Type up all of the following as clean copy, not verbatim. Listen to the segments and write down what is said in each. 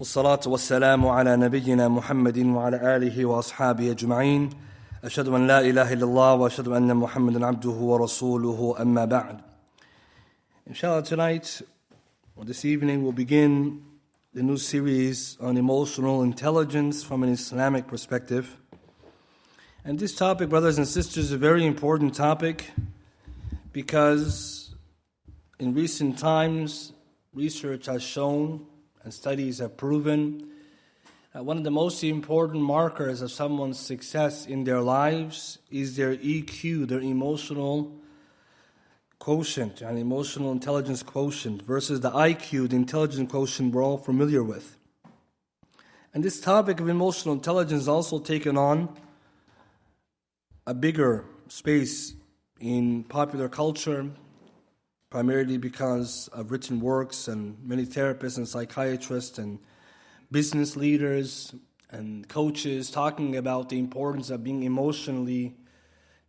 والصلاة والسلام على نبينا محمد وعلى آله وأصحابه أجمعين أشهد أن لا إله إلا الله وأشهد أن محمدا عبده ورسوله أما بعد. Inshallah, tonight or this evening we'll begin the new series on emotional intelligence from an Islamic perspective. And this topic, brothers and sisters, is a very important topic because in recent times research has shown and studies have proven that one of the most important markers of someone's success in their lives is their EQ, their emotional quotient, and emotional intelligence quotient, versus the IQ, the intelligence quotient we're all familiar with. And this topic of emotional intelligence has also taken on a bigger space in popular culture, primarily because of written works and many therapists and psychiatrists and business leaders and coaches talking about the importance of being emotionally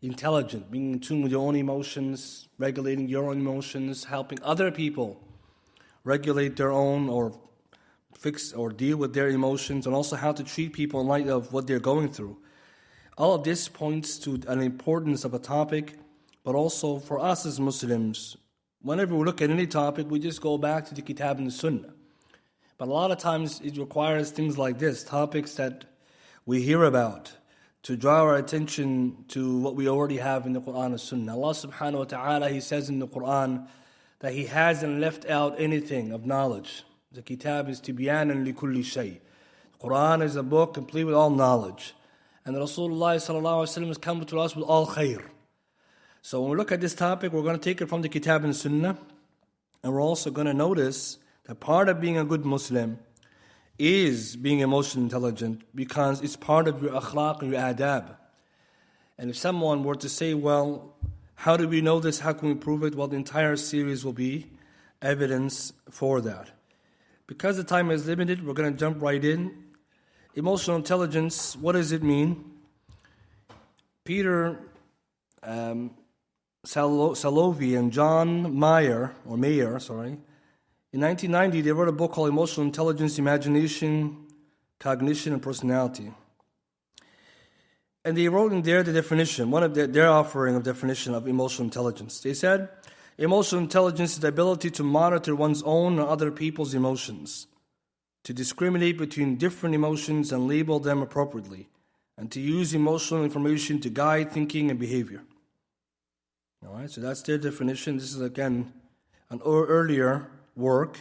intelligent, being in tune with your own emotions, regulating your own emotions, helping other people regulate their own or fix or deal with their emotions, and also how to treat people in light of what they're going through. All of this points to an importance of a topic, but also for us as Muslims, whenever we look at any topic, we just go back to the Kitab and the Sunnah. But a lot of times it requires things like this, topics that we hear about, to draw our attention to what we already have in the Quran and Sunnah. Allah subhanahu wa ta'ala, He says in the Quran that He hasn't left out anything of knowledge. The Kitab is tibyanan likulli shay. The Quran is a book complete with all knowledge. And Rasulullah sallallahu alaihi wasallam has come to us with all khair. So when we look at this topic, we're going to take it from the Kitab and Sunnah, and we're also going to notice that part of being a good Muslim is being emotionally intelligent because it's part of your akhlaq and your adab. And if someone were to say, well, how do we know this? How can we prove it? Well, the entire series will be evidence for that. Because the time is limited, we're going to jump right in. Emotional intelligence, what does it mean? Peter Salovey and John Mayer, in 1990 they wrote a book called Emotional Intelligence, Imagination, Cognition, and Personality. And they wrote in there the definition, one of their offering of definition of emotional intelligence. They said, emotional intelligence is the ability to monitor one's own and other people's emotions, to discriminate between different emotions and label them appropriately, and to use emotional information to guide thinking and behavior. All right, so that's their definition. This is, again, an earlier work.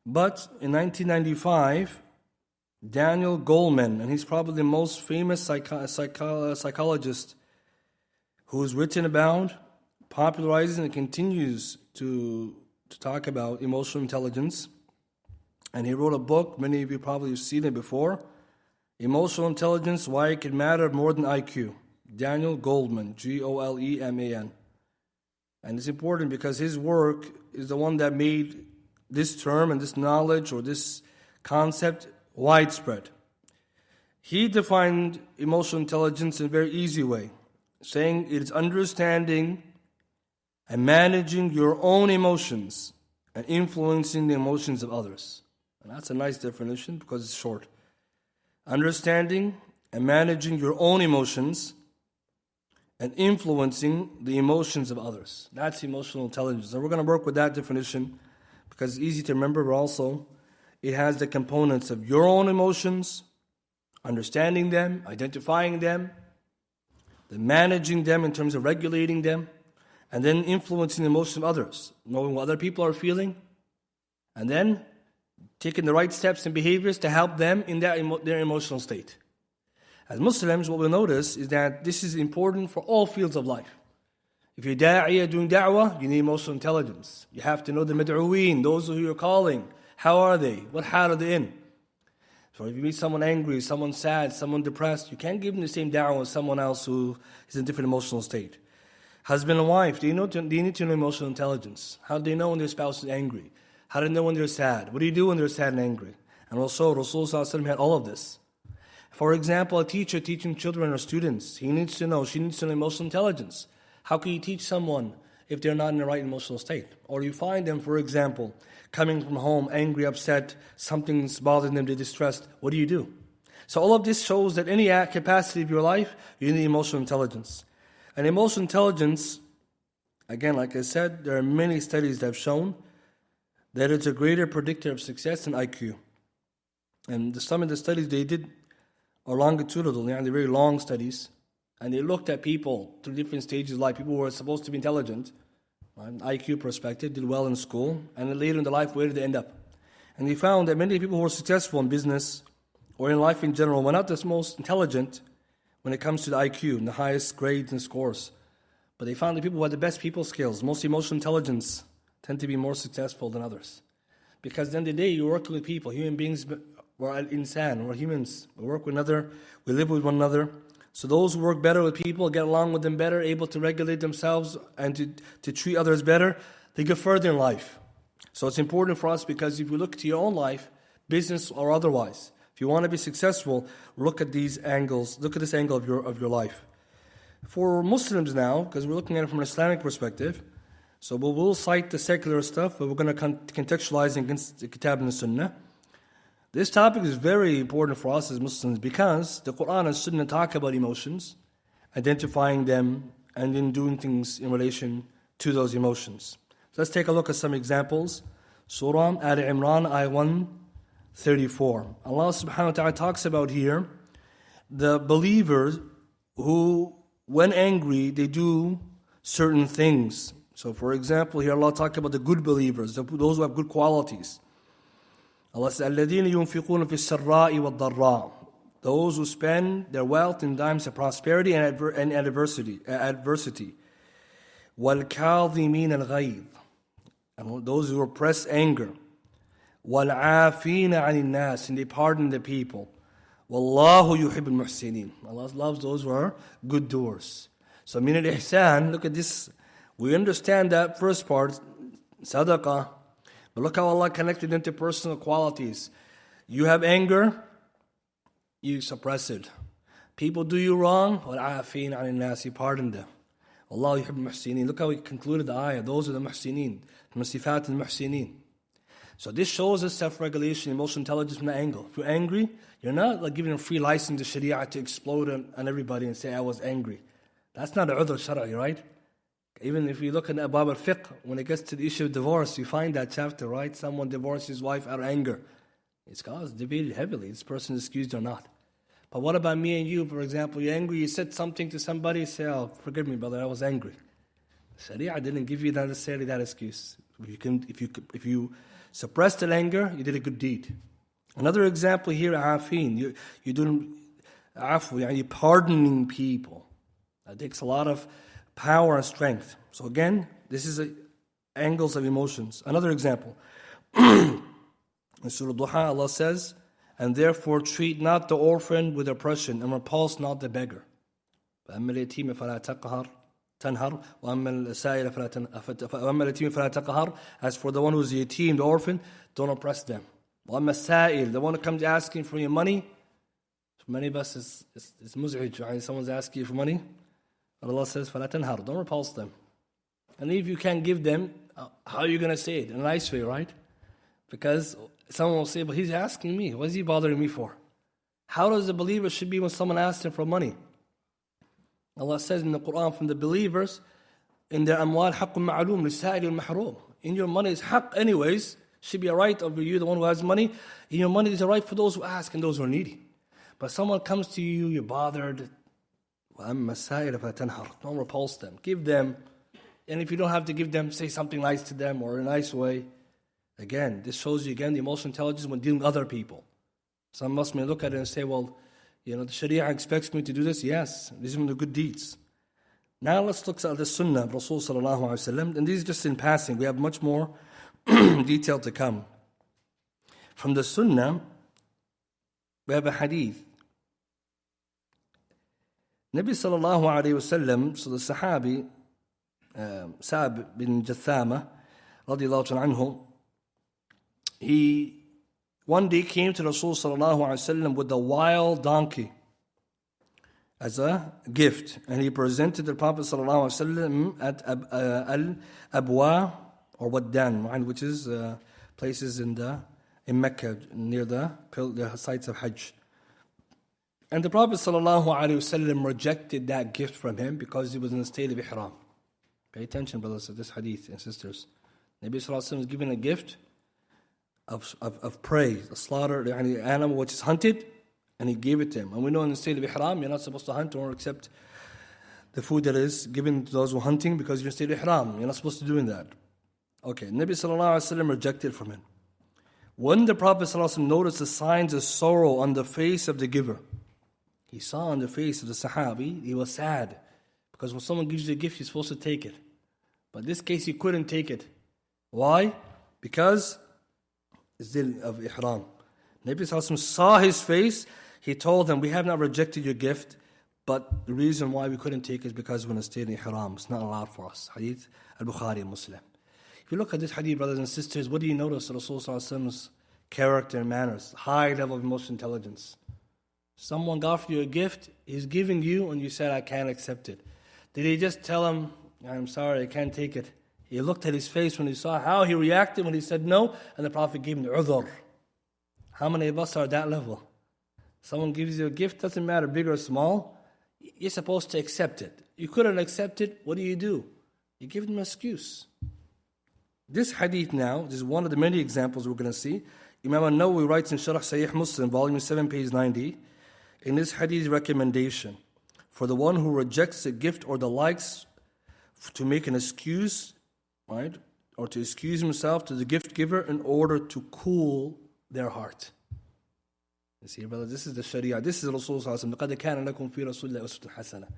But in 1995, Daniel Goleman, and he's probably the most famous psychologist who's written about, popularizing, and continues to talk about emotional intelligence. And he wrote a book, many of you probably have seen it before, Emotional Intelligence, Why It Can Matter More Than IQ. Daniel Goleman, Goleman. And it's important because his work is the one that made this term and this knowledge or this concept widespread. He defined emotional intelligence in a very easy way, saying it is understanding and managing your own emotions and influencing the emotions of others. And that's a nice definition because it's short. Understanding and managing your own emotions and influencing the emotions of others. That's emotional intelligence. And we're going to work with that definition because it's easy to remember, but also it has the components of your own emotions, understanding them, identifying them, then managing them in terms of regulating them, and then influencing the emotions of others, knowing what other people are feeling, and then taking the right steps and behaviors to help them in their emotional state. As Muslims, what we'll notice is that this is important for all fields of life. If you're da'iyah doing da'wah, you need emotional intelligence. You have to know the mad'uween, those who you're calling. How are they? What hal are they in? So if you meet someone angry, someone sad, someone depressed, you can't give them the same da'wah as someone else who is in a different emotional state. Husband and wife, they need to know emotional intelligence. How do they know when their spouse is angry? How do they know when they're sad? What do you do when they're sad and angry? And also, Rasulullah had all of this. For example, a teacher teaching children or students, she needs to know emotional intelligence. How can you teach someone if they're not in the right emotional state. Or you find them, for example, coming from home, angry, upset, something's bothering them, they're distressed. What do? So all of this shows that any capacity of your life, you need emotional intelligence. And emotional intelligence, again, like I said, there are many studies that have shown that it's a greater predictor of success than IQ. And some of the studies they did are longitudinal, they're very long studies. And they looked at people through different stages of life. People who were supposed to be intelligent, right, IQ perspective, did well in school, and then later in their life, where did they end up? And they found that many people who were successful in business or in life in general were not the most intelligent when it comes to the IQ and the highest grades and scores. But they found that people who had the best people skills, most emotional intelligence, tend to be more successful than others. Because at the end of the day, you're working with people. Human beings, we're insan, we're humans. We work with another, we live with one another. So those who work better with people, get along with them better, able to regulate themselves and to treat others better, they get further in life. So it's important for us because if you look to your own life, business or otherwise, if you want to be successful, look at these angles, look at this angle of your life. For Muslims now, because we're looking at it from an Islamic perspective, so we'll cite the secular stuff, but we're going to contextualize against the Kitab and the Sunnah. This topic is very important for us as Muslims because the Quran and Sunnah talk about emotions, identifying them, and then doing things in relation to those emotions. So let's take a look at some examples. Surah Al-Imran, ayah 134. Allah subhanahu wa ta'ala talks about here the believers who, when angry, they do certain things. So for example, here Allah talks about the good believers, those who have good qualities. Allah says, الَّذِينَ يُنْفِقُونَ فِي السَّرَّاءِ وَالضَّرَّاءِ. Those who spend their wealth in times of prosperity and adversity. وَالْكَاظِمِينَ الْغَيْظِ. And those who repress anger. وَالْعَافِينَ عَنِ النَّاسِ. And they pardon the people. وَاللَّهُ يُحِبُّ الْمُحْسِنِينَ. Allah loves those who are good doers. So min al-ihsan, look at this. We understand that first part, sadaqah. But look how Allah connected them to personal qualities. You have anger, you suppress it. People do you wrong, وَالْعَافِينَ عَنِ النَّاسِ. You pardon them. Allah yuhib muhsinin. Look how he concluded the ayah. Those are the muhsinin. Sifat al-muhsinin. So this shows us self-regulation, emotional intelligence from the angle. If you're angry, you're not like giving a free license to Sharia to explode on everybody and say, I was angry. That's not a udhr shar'i, right? Even if you look at Abab al-Fiqh, when it gets to the issue of divorce, you find that chapter, right? Someone divorced his wife out of anger. It's debated heavily, this person is excused or not. But what about me and you, for example? You're angry, you said something to somebody, you say, oh, forgive me, brother, I was angry. Sharia didn't give you necessarily that excuse. If you suppressed that anger, you did a good deed. Another example here, afin. You're doing afu, you're pardoning people. That takes a lot of power and strength. So again, this is angles of emotions. Another example. In Surah Duha, Allah says, and therefore treat not the orphan with oppression and repulse not the beggar. فَأَمَّا الْيَتِيمَ فَلَا تَنْهَرْ وَأَمَّا السَّائِلَ فَلَا تَقْهَرْ. As for the one who's the yatim, the orphan, don't oppress them. وَأَمَّا السَّائِلَ, the one who comes asking for your money. For many of us, it's muz'ij, right? Someone's asking you for money. But Allah says, فَلَا تَنْهَرْ, don't repulse them. And if you can't give them, how are you going to say it? In a nice way, right? Because someone will say, but he's asking me. What is he bothering me for? How does a believer should be when someone asks him for money? Allah says in the Quran from the believers, in their amwal حَقٌّ مَعْلُومٌ لِلسَّائِلِ وَالْمَحْرُومِ. In your money is haqq anyways, should be a right over you, the one who has money. In your money is a right for those who ask and those who are needy. But someone comes to you, you're bothered. وَأَمَّا السَّائِلَ فَلَا تَنْهَرْ. Don't repulse them. Give them. And if you don't have to give them, say something nice to them or in a nice way. Again, this shows you again the emotional intelligence when dealing with other people. Some Muslims may look at it and say, well, the Sharia expects me to do this. Yes, these are the good deeds. Now let's look at the Sunnah of Rasul sallallahu alaihi wasallam. And these are just in passing. We have much more detail to come. From the Sunnah, we have a hadith. Nabi sallallahu alaihi wasallam, so the Sahabi, Sa'b bin Jathama, radiallahu anhu, he one day came to Rasul sallallahu alaihi wasallam with a wild donkey. as a gift. And he presented the Prophet ﷺ at Al-Abwa or Waddan, which is places in Mecca near the sites of Hajj. And the Prophet ﷺ rejected that gift from him because he was in a state of ihram. Pay attention, brothers, to this hadith and sisters. Nabi ﷺ was given a gift of prey, a slaughter, an animal which is hunted, and he gave it to him. And we know in the state of ihram, you're not supposed to hunt or accept the food that is given to those who are hunting because you're in state of ihram. You're not supposed to do that. Okay, Nabi ﷺ rejected from him. When the Prophet ﷺ noticed the signs of sorrow on the face of the giver, he saw on the face of the Sahabi, he was sad. Because when someone gives you a gift, you're supposed to take it. But in this case, he couldn't take it. Why? Because it's of ihram. Nabi ﷺ saw his face. He told them, we have not rejected your gift, but the reason why we couldn't take it is because we're in a state of ihram. It's not allowed for us. Hadith Al-Bukhari and Muslim. If you look at this hadith, brothers and sisters, what do you notice? Rasulullah's character and manners, high level of emotional intelligence. Someone offered you a gift, he's giving you, and you said, I can't accept it. Did he just tell him, I'm sorry, I can't take it? He looked at his face when he saw how he reacted when he said no, and the Prophet gave him the udhr. How many of us are at that level? Someone gives you a gift, doesn't matter, big or small, you're supposed to accept it. You couldn't accept it, what do? You give them an excuse. This hadith now, this is one of the many examples we're going to see. Imam al-Nawawi writes in Sharh Sahih Muslim, volume 7, page 90, in this hadith recommendation, for the one who rejects a gift or the likes to make an excuse, right, or to excuse himself to the gift giver in order to cool their heart. You see, brother, this is the Sharia. This is Rasulullah sallallahu.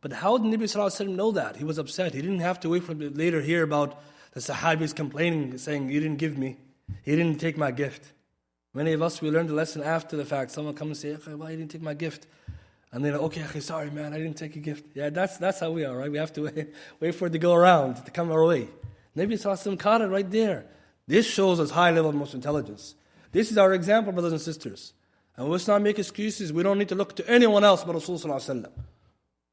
But how did Nabi sallallahu know that? He was upset. He didn't have to wait for later hear about the Sahabis complaining, saying, you didn't give me. He didn't take my gift. Many of us, we learned the lesson after the fact. Someone comes and say, why you didn't take my gift? And they're like, okay, sorry man, I didn't take your gift. Yeah, that's how we are, right? We have to wait for it to go around, to come our way. Nabi Sallallahu caught it right there. This shows us high level of emotional intelligence. This is our example, brothers and sisters. And let's not make excuses. We don't need to look to anyone else but Rasulullah Sallallahu.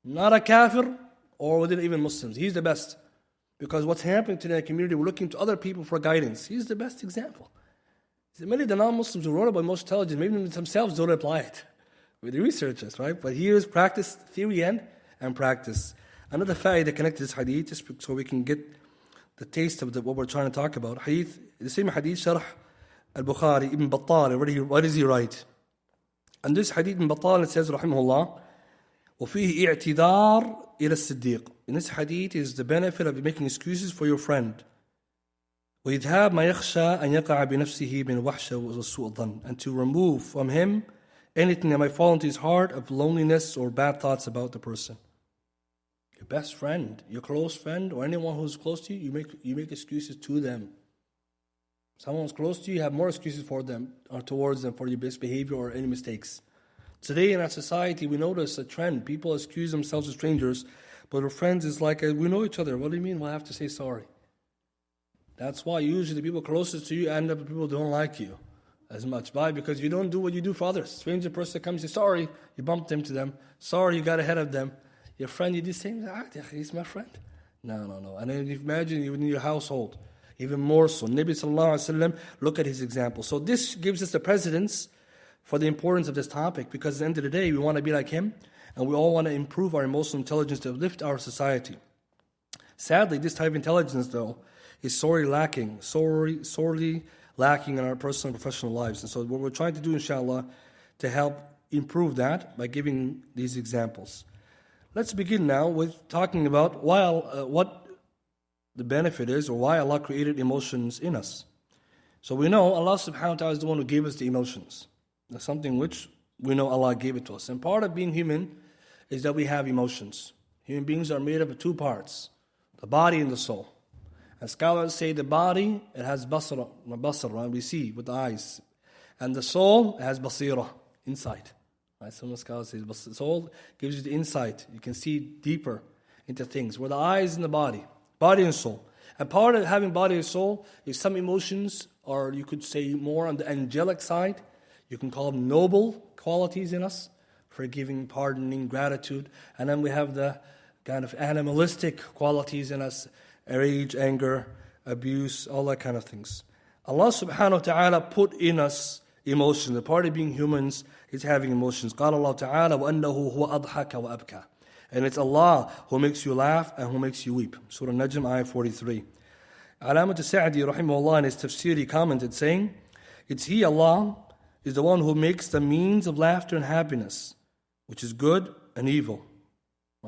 Not a kafir or within even Muslims. He's the best. Because what's happening today in the community, we're looking to other people for guidance. He's the best example. Many of the non-Muslims who wrote about emotional intelligence, maybe themselves don't apply it. With the researchers, right? But here's practice, theory and practice. Another fa'idah connected to this hadith, just so we can get the taste of what we're trying to talk about. Hadith, the same hadith, Sharh Al-Bukhari, Ibn Battal, what does he write? And this hadith in Battal, it says, Rahimahullah, وَفِيهِ اِعْتِذَارٌ إِلَى الصِّدِّيقِ. In this hadith is the benefit of making excuses for your friend. وَإِذْهَابْ مَا يَخْشَى أَنْ يَقَعَ بِنَفْسِهِ مِنْ وَحْشَةٍ وَسُوءِ الظَّنِّ. And to remove from him anything that might fall into his heart of loneliness or bad thoughts about the person. Your best friend, your close friend, or anyone who's close to you, you make excuses to them. Someone's close to you, you have more excuses for them or towards them for your misbehavior or any mistakes. Today in our society, we notice a trend. People excuse themselves to strangers, but our friends is like, we know each other. What do you mean? Well, I have to say sorry. That's why usually the people closest to you end up with people who don't like you as much. Why? Because you don't do what you do for others. Stranger person comes and says, sorry, you bumped into them. Sorry, you got ahead of them. Your friend, you did the same. He's my friend. No. And then imagine you in your household, even more so. Nabi Sallallahu Alaihi Wasallam, look at his example. So this gives us the precedence for the importance of this topic, because at the end of the day, we want to be like him, and we all want to improve our emotional intelligence to lift our society. Sadly, this type of intelligence, though, is sorely lacking in our personal and professional lives. And so what we're trying to do, inshallah, to help improve that by giving these examples. Let's begin now with talking about what the benefit is, or why Allah created emotions in us. So we know Allah subhanahu wa ta'ala is the one who gave us the emotions. That's something which we know Allah gave it to us. And part of being human is that we have emotions. Human beings are made up of two parts, the body and the soul. And scholars say the body, it has basra, we see with the eyes. And the soul, it has basira, insight. Right? Some scholars say the soul gives you the insight. You can see deeper into things. Where the eyes and the body and soul. And part of having body and soul is some emotions, or you could say more on the angelic side. You can call them noble qualities in us. forgiving, pardoning, gratitude. And then we have the kind of animalistic qualities in us, rage, anger, abuse, all that kind of things. Allah subhanahu wa ta'ala put in us emotions. The part of being humans is having emotions. قال الله تعالى وأنه هو أضحك وأبكى. And it's Allah who makes you laugh and who makes you weep. Surah Najm, ayah 43. Alamat al-Sa'di, rahimahullah, in his tafsir, he commented saying, it's He, Allah, is the one who makes the means of laughter and happiness, which is good and evil.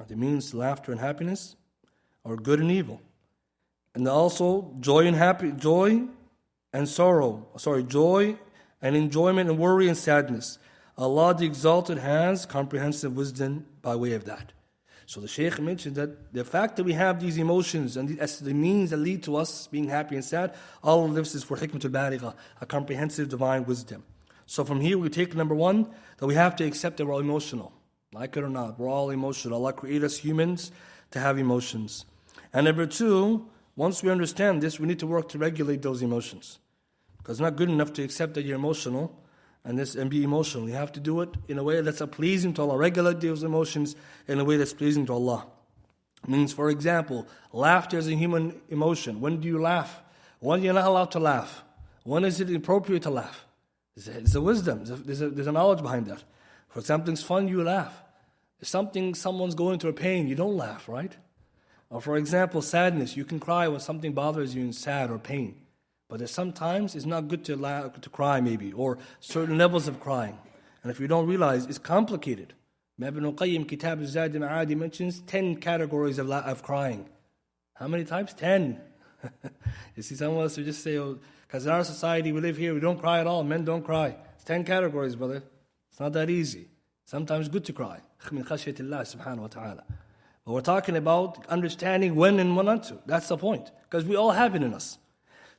The means to laughter and happiness are good and evil. And also joy and sorrow. Joy and enjoyment and worry and sadness. Allah the Exalted has comprehensive wisdom by way of that. So the Shaykh mentioned that the fact that we have these emotions and the means that lead to us being happy and sad, all of this is for hikmatul baligha, a comprehensive divine wisdom. So from here we take number one, that we have to accept that we're all emotional. Like it or not, we're all emotional. Allah created us humans to have emotions. And number two, once we understand this, we need to work to regulate those emotions. Because it's not good enough to accept that you're emotional and be emotional. You have to do it in a way that's pleasing to Allah. Regulate those emotions in a way that's pleasing to Allah. It means, for example, laughter is a human emotion. When do you laugh? When you're not allowed to laugh? When is it appropriate to laugh? There's a wisdom. There's a knowledge behind that. For something's fun, you laugh. If someone's going through a pain, you don't laugh, right? Or for example, sadness. You can cry when something bothers you in sad or pain. But sometimes it's not good to cry maybe, or certain levels of crying. And if you don't realize, it's complicated. Ibn Qayyim, Kitab al-Zad al-Ma'adi mentions 10 categories of crying. How many types? 10. You see, some of us would just say, because in our society we live here, we don't cry at all. Men don't cry. It's 10 categories, brother. It's not that easy. Sometimes good to cry. مِنْ خَشْيَةِ اللَّهِ سُبْحَانَهُ وَتَعَالَى. But we're talking about understanding when and when not to. That's the point. Because we all have it in us.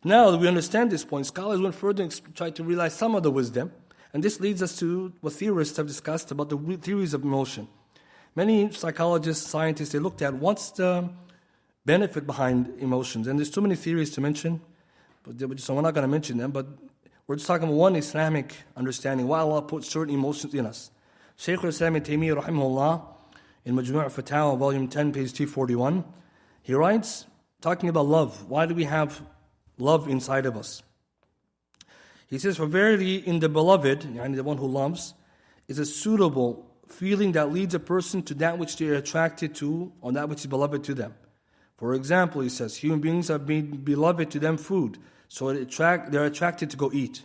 Now that we understand this point, scholars went further and tried to realize some of the wisdom. And this leads us to what theorists have discussed about the theories of emotion. Many psychologists, scientists, they looked at what's the benefit behind emotions. And there's too many theories to mention, so we're not going to mention them. But we're just talking about one Islamic understanding, why Allah put certain emotions in us. Shaykh al-Islam ibn Taymiyyah, rahimahullah, in Majmu' Fatawa, volume 10, page 241, he writes, talking about love. Why do we have love inside of us? He says, for verily in the beloved, the one who loves, is a suitable feeling that leads a person to that which they are attracted to, or that which is beloved to them. For example, he says, human beings have been beloved to them food, so they're attracted to go eat.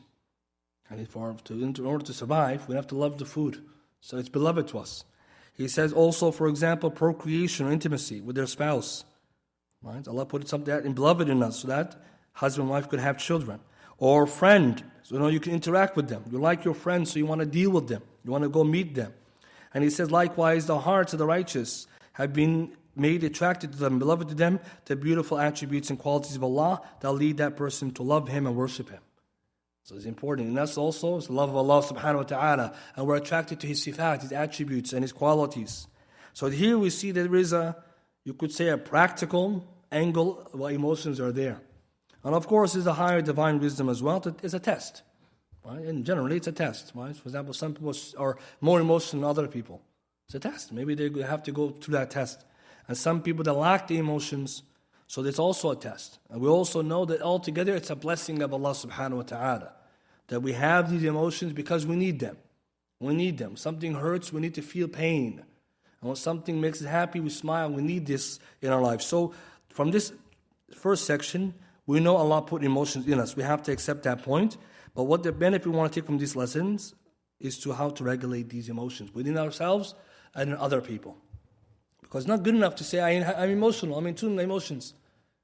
And in order to survive, we have to love the food. So it's beloved to us. He says also, for example, procreation or intimacy with their spouse. Right? Allah put something that beloved in us so that husband and wife could have children. Or friend, so you can interact with them. You like your friends, so you want to deal with them. You want to go meet them. And he says, likewise, the hearts of the righteous have been made attracted to them, beloved to them, the beautiful attributes and qualities of Allah that lead that person to love Him and worship Him. So it's important. And that's also the love of Allah subhanahu wa ta'ala. And we're attracted to His sifat, His attributes and His qualities. So here we see that there is you could say a practical angle where emotions are there. And of course, there's a higher divine wisdom as well. It's a test. Right? And generally, it's a test. Right? For example, some people are more emotional than other people. It's a test. Maybe they have to go through that test. And some people that lack the emotions, so it's also a test. And we also know that altogether it's a blessing of Allah subhanahu wa ta'ala. That we have these emotions because we need them. We need them. Something hurts, we need to feel pain. And when something makes us happy, we smile. We need this in our life. So from this first section, we know Allah put emotions in us. We have to accept that point. But what the benefit we want to take from these lessons is to how to regulate these emotions within ourselves and in other people. Because it's not good enough to say, I'm emotional, I'm in tune with emotions.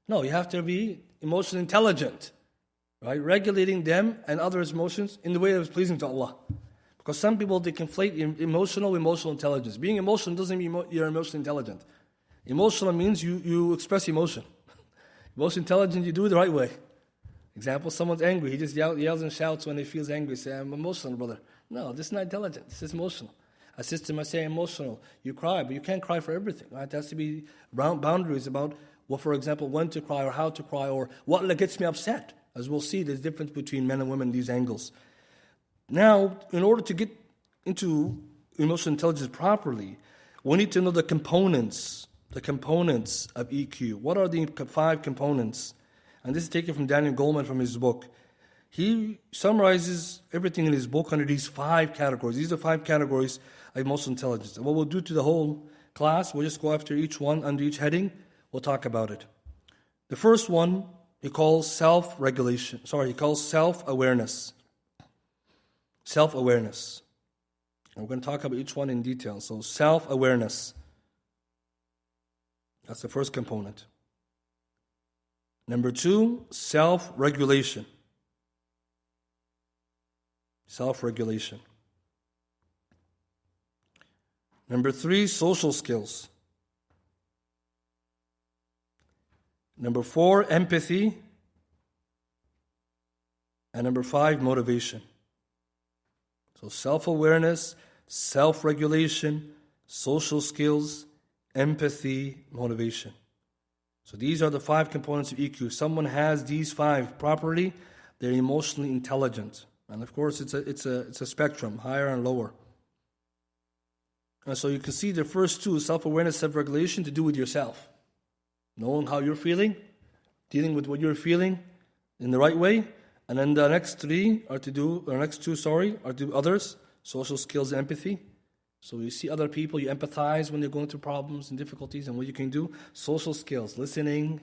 No, you have to be emotionally intelligent. Right? Regulating them and others' emotions in the way that is pleasing to Allah. Because some people, they conflate emotional intelligence. Being emotional doesn't mean you're emotionally intelligent. Emotional means you express emotion. Emotionally intelligent, you do it the right way. Example, someone's angry. He just yells and shouts when he feels angry. Say, I'm emotional, brother. No, this is not intelligent. This is emotional. A sister might say emotional. You cry, but you can't cry for everything. Right? There has to be boundaries about, for example, when to cry or how to cry or what gets me upset. As we'll see, there's a difference between men and women in these angles. Now, in order to get into emotional intelligence properly, we need to know the components of EQ. What are the 5 components? And this is taken from Daniel Goleman from his book. He summarizes everything in his book under these 5 categories. These are 5 categories of emotional intelligence. And what we'll do to the whole class, we'll just go after each one, under each heading, we'll talk about it. The first one, he calls self-regulation. He calls self-awareness. Self-awareness. And we're going to talk about each one in detail. So self-awareness. That's the first component. Number 2, self-regulation. Self-regulation. Number 3, social skills. Number 4, empathy. And number 5, motivation. So self-awareness, self-regulation, social skills, empathy, motivation. So these are the 5 components of EQ. If someone has these 5 properly, they're emotionally intelligent. And of course, it's a spectrum, higher and lower. And so you can see the first 2, self-awareness, self-regulation, to do with yourself. Knowing how you're feeling, dealing with what you're feeling in the right way. And then the next 2 are to do others, social skills, empathy. So you see other people, you empathize when they're going through problems and difficulties, and what you can do. Social skills, listening,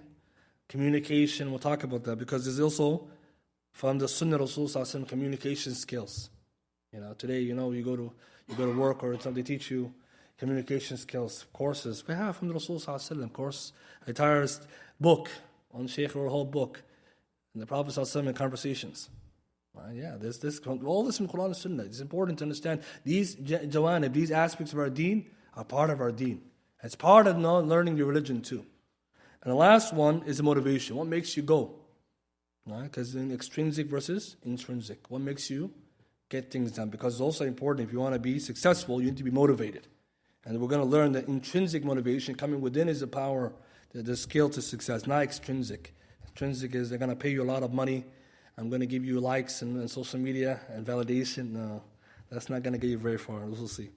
communication, we'll talk about that, because there's also, from the Sunnah Rasul Sallallahu Alaihi Wasallam, communication skills. Today, you go to work or something, they teach you communication skills, courses. We have from the Rasul Sallallahu Alaihi Wasallam course, a entire book, one Shaykh wrote a whole book, and the Prophet Sallallahu Alaihi Wasallam in conversations. There's all this in Quran and Sunnah. It's important to understand these jawanib, these aspects of our deen are part of our deen. It's part of learning your religion too. And the last one is the motivation. What makes you go? Because in extrinsic versus intrinsic. What makes you get things done? Because it's also important, if you want to be successful, you need to be motivated. And we're going to learn that intrinsic motivation coming within is the power, the skill to success, not extrinsic. Intrinsic is they're going to pay you a lot of money. I'm going to give you likes and social media and validation. No, that's not going to get you very far. We'll see.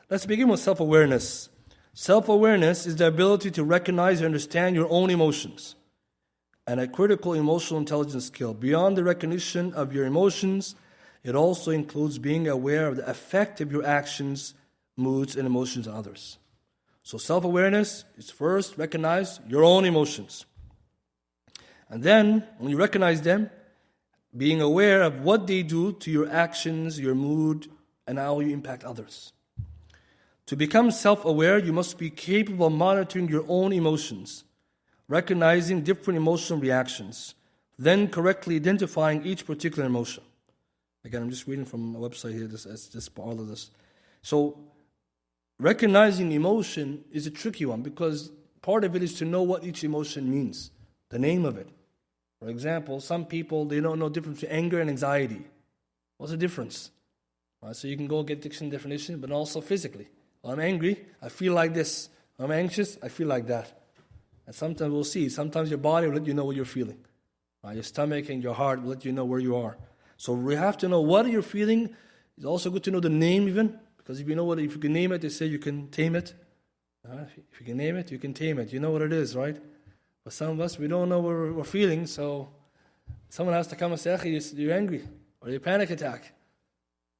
Let's begin with self-awareness. Self-awareness is the ability to recognize and understand your own emotions, and a critical emotional intelligence skill. Beyond the recognition of your emotions, it also includes being aware of the effect of your actions, moods, and emotions on others. So self-awareness is first recognize your own emotions. And then, when you recognize them, being aware of what they do to your actions, your mood, and how you impact others. To become self-aware, you must be capable of monitoring your own emotions, recognizing different emotional reactions, then correctly identifying each particular emotion. Again, I'm just reading from a website here, this all of this. So, recognizing emotion is a tricky one, because part of it is to know what each emotion means, the name of it. For example, some people, they don't know the difference between anger and anxiety. What's the difference? So you can go get dictionary definition, but also physically. I'm angry, I feel like this. I'm anxious, I feel like that. And sometimes we'll see, sometimes your body will let you know what you're feeling. Your stomach and your heart will let you know where you are. So we have to know what you're feeling. It's also good to know the name even, because if you can name it, they say you can tame it. If you can name it, you can tame it. You know what it is, right? But some of us, we don't know what we're feeling, so someone has to come and say, you're angry, or you panic attack.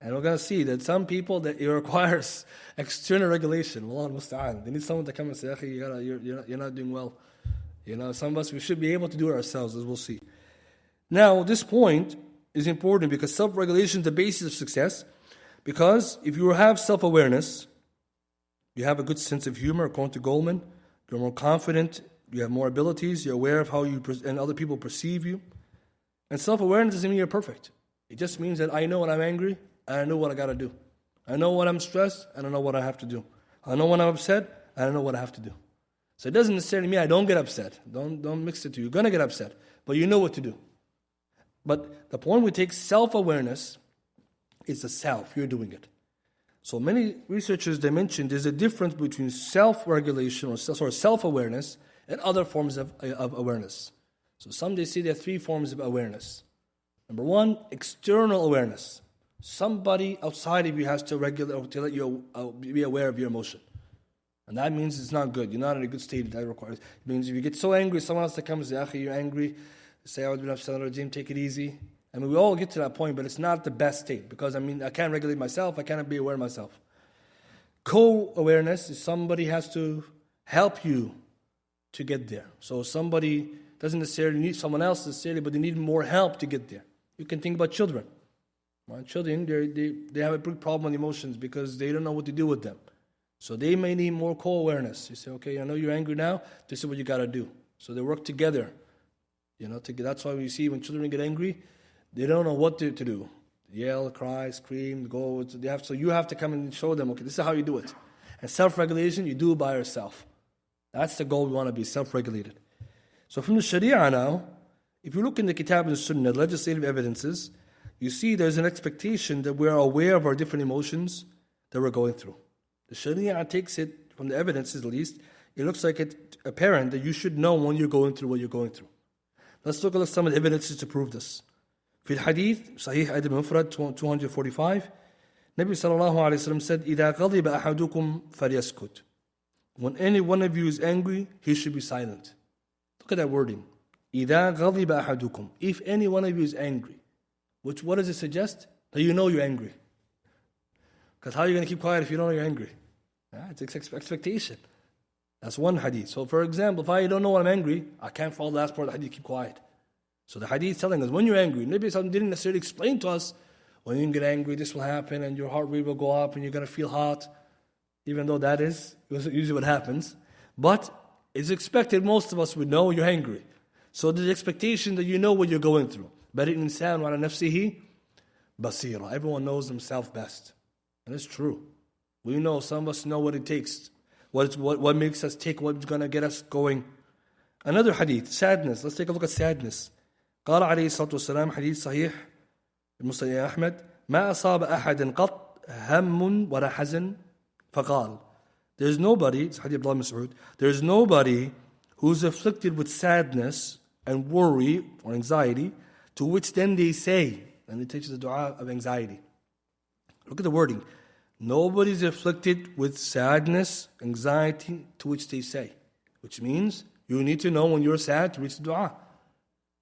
And we're going to see that some people, that it requires external regulation. Allah musta'an. They need someone to come and say, you're not doing well. Some of us, we should be able to do it ourselves, as we'll see. Now, this point is important because self-regulation is the basis of success. Because if you have self-awareness, you have a good sense of humor, according to Goleman, you're more confident, you have more abilities, you're aware of how you and other people perceive you. And self-awareness doesn't mean you're perfect. It just means that I know when I'm angry, and I know what I got to do. I know when I'm stressed, and I know what I have to do. I know when I'm upset, and I know what I have to do. So it doesn't necessarily mean I don't get upset. Don't mix the two. You're going to get upset, but you know what to do. But the point we take self-awareness is the self. You're doing it. So many researchers, they mentioned there's a difference between self-regulation or self-awareness and other forms of awareness. So some they say there are 3 forms of awareness. Number 1, external awareness. somebody outside of you has to regulate or to let you be aware of your emotion. And that means it's not good. You're not in a good state. That requires. It means if you get so angry, someone else that comes and says, you're angry, say, take it easy. I mean, we all get to that point, but it's not the best state. Because, I can't regulate myself. I cannot be aware of myself. Co-awareness is somebody has to help you to get there. So somebody doesn't necessarily need someone else necessarily, but they need more help to get there. You can think about children. Right? Children, they have a big problem with emotions because they don't know what to do with them. So they may need more co-awareness. You say, okay, I know you're angry now. This is what you got to do. So they work together. That's why we see when children get angry, they don't know what to do. Yell, cry, scream, go. So you have to come and show them, okay, this is how you do it. And self-regulation, you do it by yourself. That's the goal. We want to be self-regulated. So from the Sharia now, if you look in the Kitab and Sunnah, legislative evidences, you see there's an expectation that we're aware of our different emotions that we're going through. The Sharia takes it, from the evidences at least, it looks like it's apparent that you should know when you're going through what you're going through. Let's look at some of the evidences to prove this. في الحديث صحيح أدب المفرد 245 Nabi sallallahu alayhi wa sallam said إذا غضب أحدكم فليسكت. When any one of you is angry, he should be silent. Look at that wording. إذا غضب أحدكم. If any one of you is angry. What does it suggest? That you know you're angry. Because how are you going to keep quiet if you don't know you're angry? It's expectation. That's one hadith. So for example, if I don't know when I'm angry, I can't follow the last part of the hadith, keep quiet. So the hadith is telling us, when you're angry, Nabi didn't necessarily explain to us, when you get angry, this will happen, and your heart rate will go up, and you're going to feel hot, even though that is usually what happens. But it's expected most of us would know you're angry. So there's expectation that you know what you're going through. But الإنسان على نفسه بصيرة. Everyone knows himself best. And it's true. We know, some of us know what it takes. What makes us take, what's going to get us going. Another hadith, sadness. Let's take a look at sadness. قال عليه الصلاة والسلام حديث صحيح المسند أحمد ما أصاب أحد قط هم ولا حزن فقال. There's nobody, it's hadith Abdul Mas'ud, there's nobody who's afflicted with sadness and worry or anxiety, to which then they say, and it teaches the dua of anxiety. Look at the wording. Nobody's afflicted with sadness, anxiety, to which they say. Which means you need to know when you're sad to reach the dua.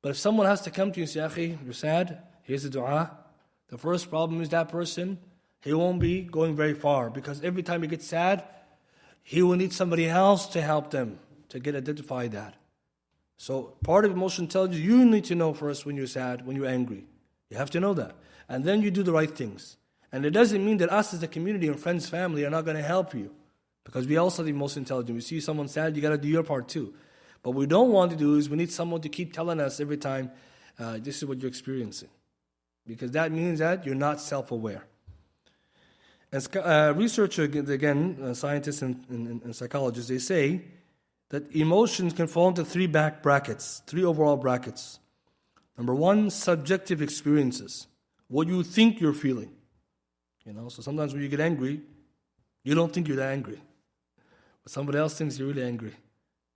But if someone has to come to you and say, Akhi, you're sad, here's the dua. The first problem is that person, he won't be going very far. Because every time he gets sad, he will need somebody else to help them to identify that. So part of emotional intelligence, you need to know first when you're sad, when you're angry. You have to know that. And then you do the right things. And it doesn't mean that us as a community and friends, family are not going to help you. Because we also the most intelligent. We see someone sad, you got to do your part too. But what we don't want to do is we need someone to keep telling us every time, this is what you're experiencing. Because that means that you're not self-aware. And researchers, again, scientists and psychologists, they say that emotions can fall into three overall brackets. Number one, subjective experiences. What you think you're feeling. So sometimes when you get angry, you don't think you're that angry. But somebody else thinks you're really angry.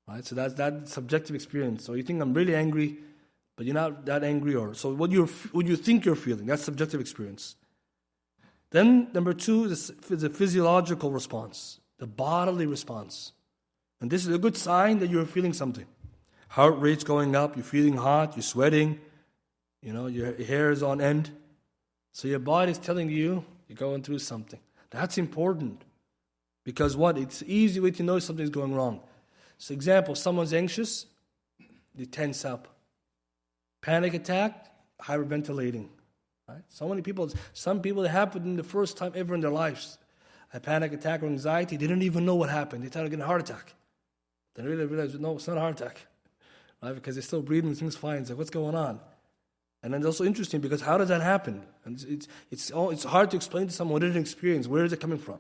Right? So that's that subjective experience. So you think I'm really angry, but you're not that angry. So what you think you're feeling, that's subjective experience. Then number two is the physiological response, the bodily response. And this is a good sign that you're feeling something. Heart rate's going up, you're feeling hot, you're sweating, your hair is on end. So your body is telling you you're going through something. That's important. Because it's an easy way to know something's going wrong. So example, someone's anxious, they tense up. Panic attack, hyperventilating. Right? Some people that happened in the first time ever in their lives. A panic attack or anxiety, they didn't even know what happened. They thought they were getting a heart attack. They really realized, no, it's not a heart attack. Right? Because they're still breathing, things fine. It's like, what's going on? And then it's also interesting because how does that happen? And it's hard to explain to someone what is an experience, where is it coming from?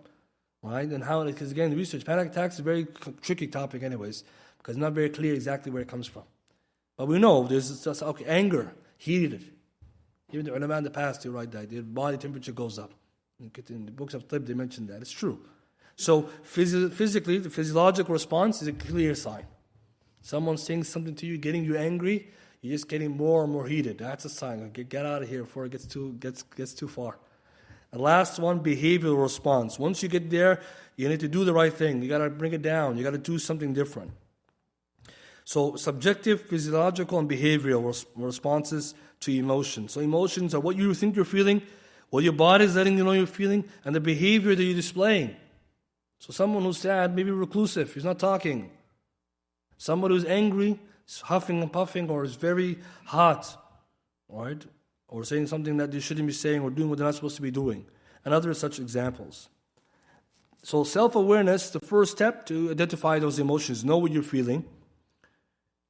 Right? And how, because again, the research, panic attacks is a very tricky topic anyways, because it's not very clear exactly where it comes from. But we know there's just, anger, heated. Even the ulama in the past, they write that, their body temperature goes up. In the books of Tib, they mention that. It's true. So physically, the physiological response is a clear sign. Someone saying something to you, getting you angry, you're just getting more and more heated. That's a sign. Get out of here before it gets too far. And last one, behavioral response. Once you get there, you need to do the right thing. You got to bring it down. You got to do something different. So subjective, physiological, and behavioral responses to emotions. So emotions are what you think you're feeling, what your body is letting you know you're feeling, and the behavior that you're displaying. So someone who's sad, maybe reclusive, he's not talking. Someone who's angry, is huffing and puffing, or is very hot, right? Or saying something that they shouldn't be saying, or doing what they're not supposed to be doing. And other such examples. So self-awareness, the first step to identify those emotions, know what you're feeling.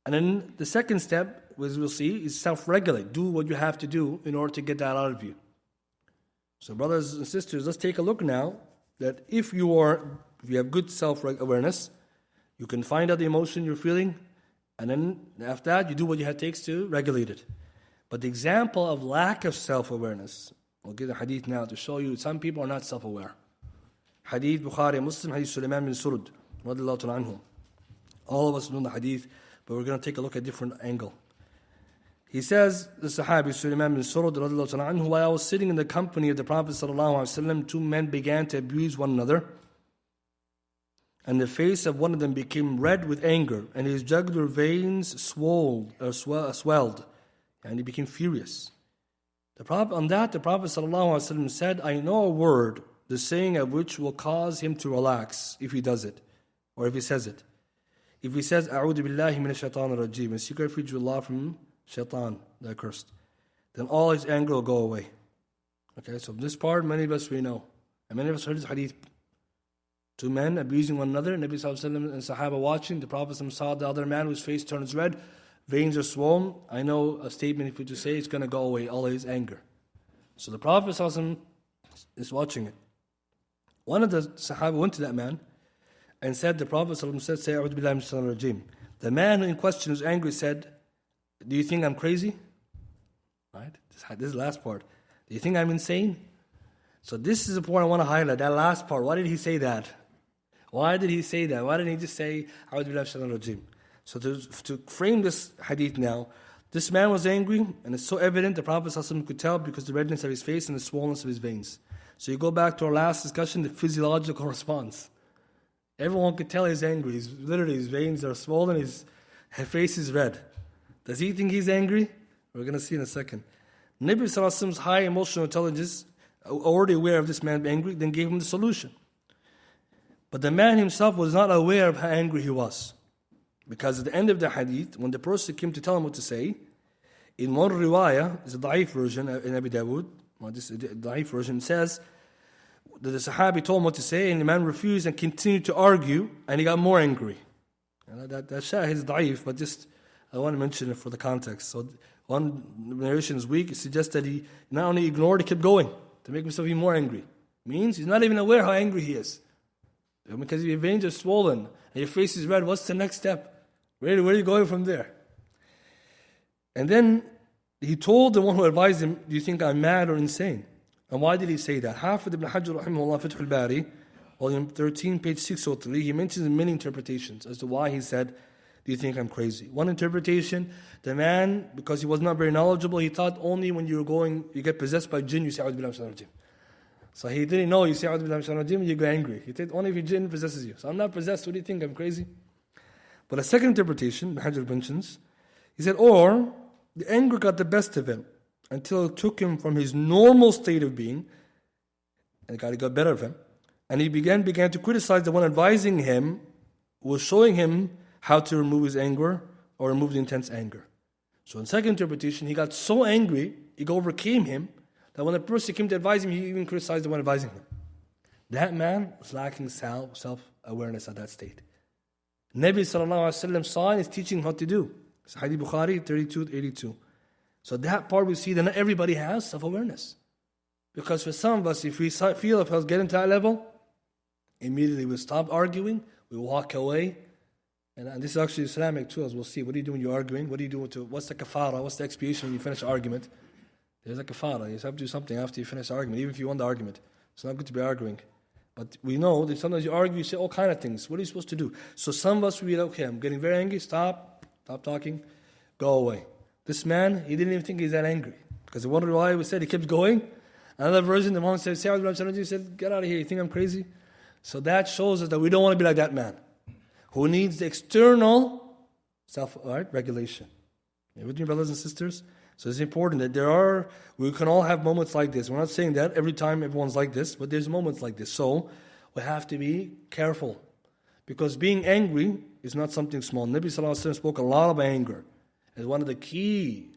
And then the second step, as we'll see, is self-regulate. Do what you have to do in order to get that out of you. So brothers and sisters, let's take a look now that if you have good self-awareness, you can find out the emotion you're feeling, and then after that, you do what it takes to regulate it. But the example of lack of self-awareness, I'll give a hadith now to show you some people are not self-aware. Hadith Bukhari, Muslim, Hadith Sulaymaan bin Surud, radiallahu ta'ala anhu. All of us know the hadith, but we're going to take a look at a different angle. He says, the Sahabi Sulaymaan bin Surud, radiallahu ta'ala anhu, while I was sitting in the company of the Prophet sallallahu alaihi wasallam, two men began to abuse one another, and the face of one of them became red with anger, and his jugular veins swelled, and he became furious. The Prophet ﷺ said, I know a word, the saying of which will cause him to relax if he does it, or if he says it. If he says, A'udhu billahi minash shaitanir rajim, and seek refuge with Allah from shaitan, the accursed, then all his anger will go away. Okay, so this part, many of us we know. And many of us heard this hadith. Two men abusing one another, Nabi Sallallahu Alaihi Wasallam and Sahaba watching, the Prophet saw the other man whose face turns red, veins are swollen. I know a statement if you to say it's going to go away, all his anger. So the Prophet Sallallahu Alaihi Wasallam is watching it. One of the Sahaba went to that man and said, the Prophet Sallallahu Alaihi Wasallam said, say, A'udhu billahi minash shaitanir rajim. The man in question who's angry said, do you think I'm crazy? Right? This is the last part. Do you think I'm insane? So this is the point I want to highlight, that last part. Why did he say that? Why did he say that? Why didn't he just say, A'udhu billahi minash shaitanir rajim? So to frame this hadith now, this man was angry, and it's so evident the Prophet ﷺ could tell because of the redness of his face and the swollenness of his veins. So you go back to our last discussion, the physiological response. Everyone could tell he's angry. His veins are swollen, his face is red. Does he think he's angry? We're going to see in a second. Nabi ﷺ's high emotional intelligence, already aware of this man being angry, then gave him the solution. But the man himself was not aware of how angry he was. Because at the end of the hadith, when the person came to tell him what to say, in one riwayah, it's a da'if version in Abi Dawood, this da'if version says that the Sahabi told him what to say, and the man refused and continued to argue, and he got more angry. And that shahid is da'if, but just I want to mention it for the context. So one narration is weak. It suggests that he not only ignored, he kept going to make himself even more angry. Means he's not even aware how angry he is. Because your veins are swollen and your face is red, what's the next step? Where are you going from there? And then he told the one who advised him, do you think I'm mad or insane? And why did he say that? Hafid ibn Hajar rahimahullah Fath al-Bari, volume 13, page 603, he mentions many interpretations as to why he said, do you think I'm crazy? One interpretation, the man, because he was not very knowledgeable, he thought only when you get possessed by jinn, you say, A'udhu billahi minash shaitanir rajim. So he didn't know you say, A'udhu billahi minash shaitanir rajim, you go angry. He said, only if your jinn possesses you. So I'm not possessed, what do you think, I'm crazy? But a second interpretation, Hajar mentions, he said, or the anger got the best of him until it took him from his normal state of being, and it got better of him, and he began to criticize the one advising him, who was showing him how to remove his anger or remove the intense anger. So in second interpretation, he got so angry, it overcame him, that when the person came to advise him, he even criticized the one advising him. That man was lacking self-awareness at that state. Nabi sallallahu alaihi wasallam saw and is teaching how to do. It's Hadith Bukhari 32-82. So that part we see that not everybody has self-awareness. Because for some of us, if we feel if us getting to that level, immediately we stop arguing, we walk away. And this is actually Islamic too, as we'll see. What do you do when you're arguing? What do you do what's the kafara? What's the expiation when you finish the argument? There's a kafara. You have to do something after you finish the argument, even if you won the argument. It's not good to be arguing. But we know that sometimes you argue, you say all kind of things. What are you supposed to do? So some of us, we okay, I'm getting very angry, stop talking, go away. This man, he didn't even think he's that angry. Because the one riwayah we said, he kept going, Another version, the Prophet said, get out of here, you think I'm crazy? So that shows us that we don't want to be like that man who needs the external self-regulation. You with me, brothers and sisters? So it's important that we can all have moments like this. We're not saying that every time everyone's like this, but there's moments like this. So we have to be careful, because being angry is not something small. Nabi Sallallahu Alaihi Wasallam spoke a lot about anger as one of the key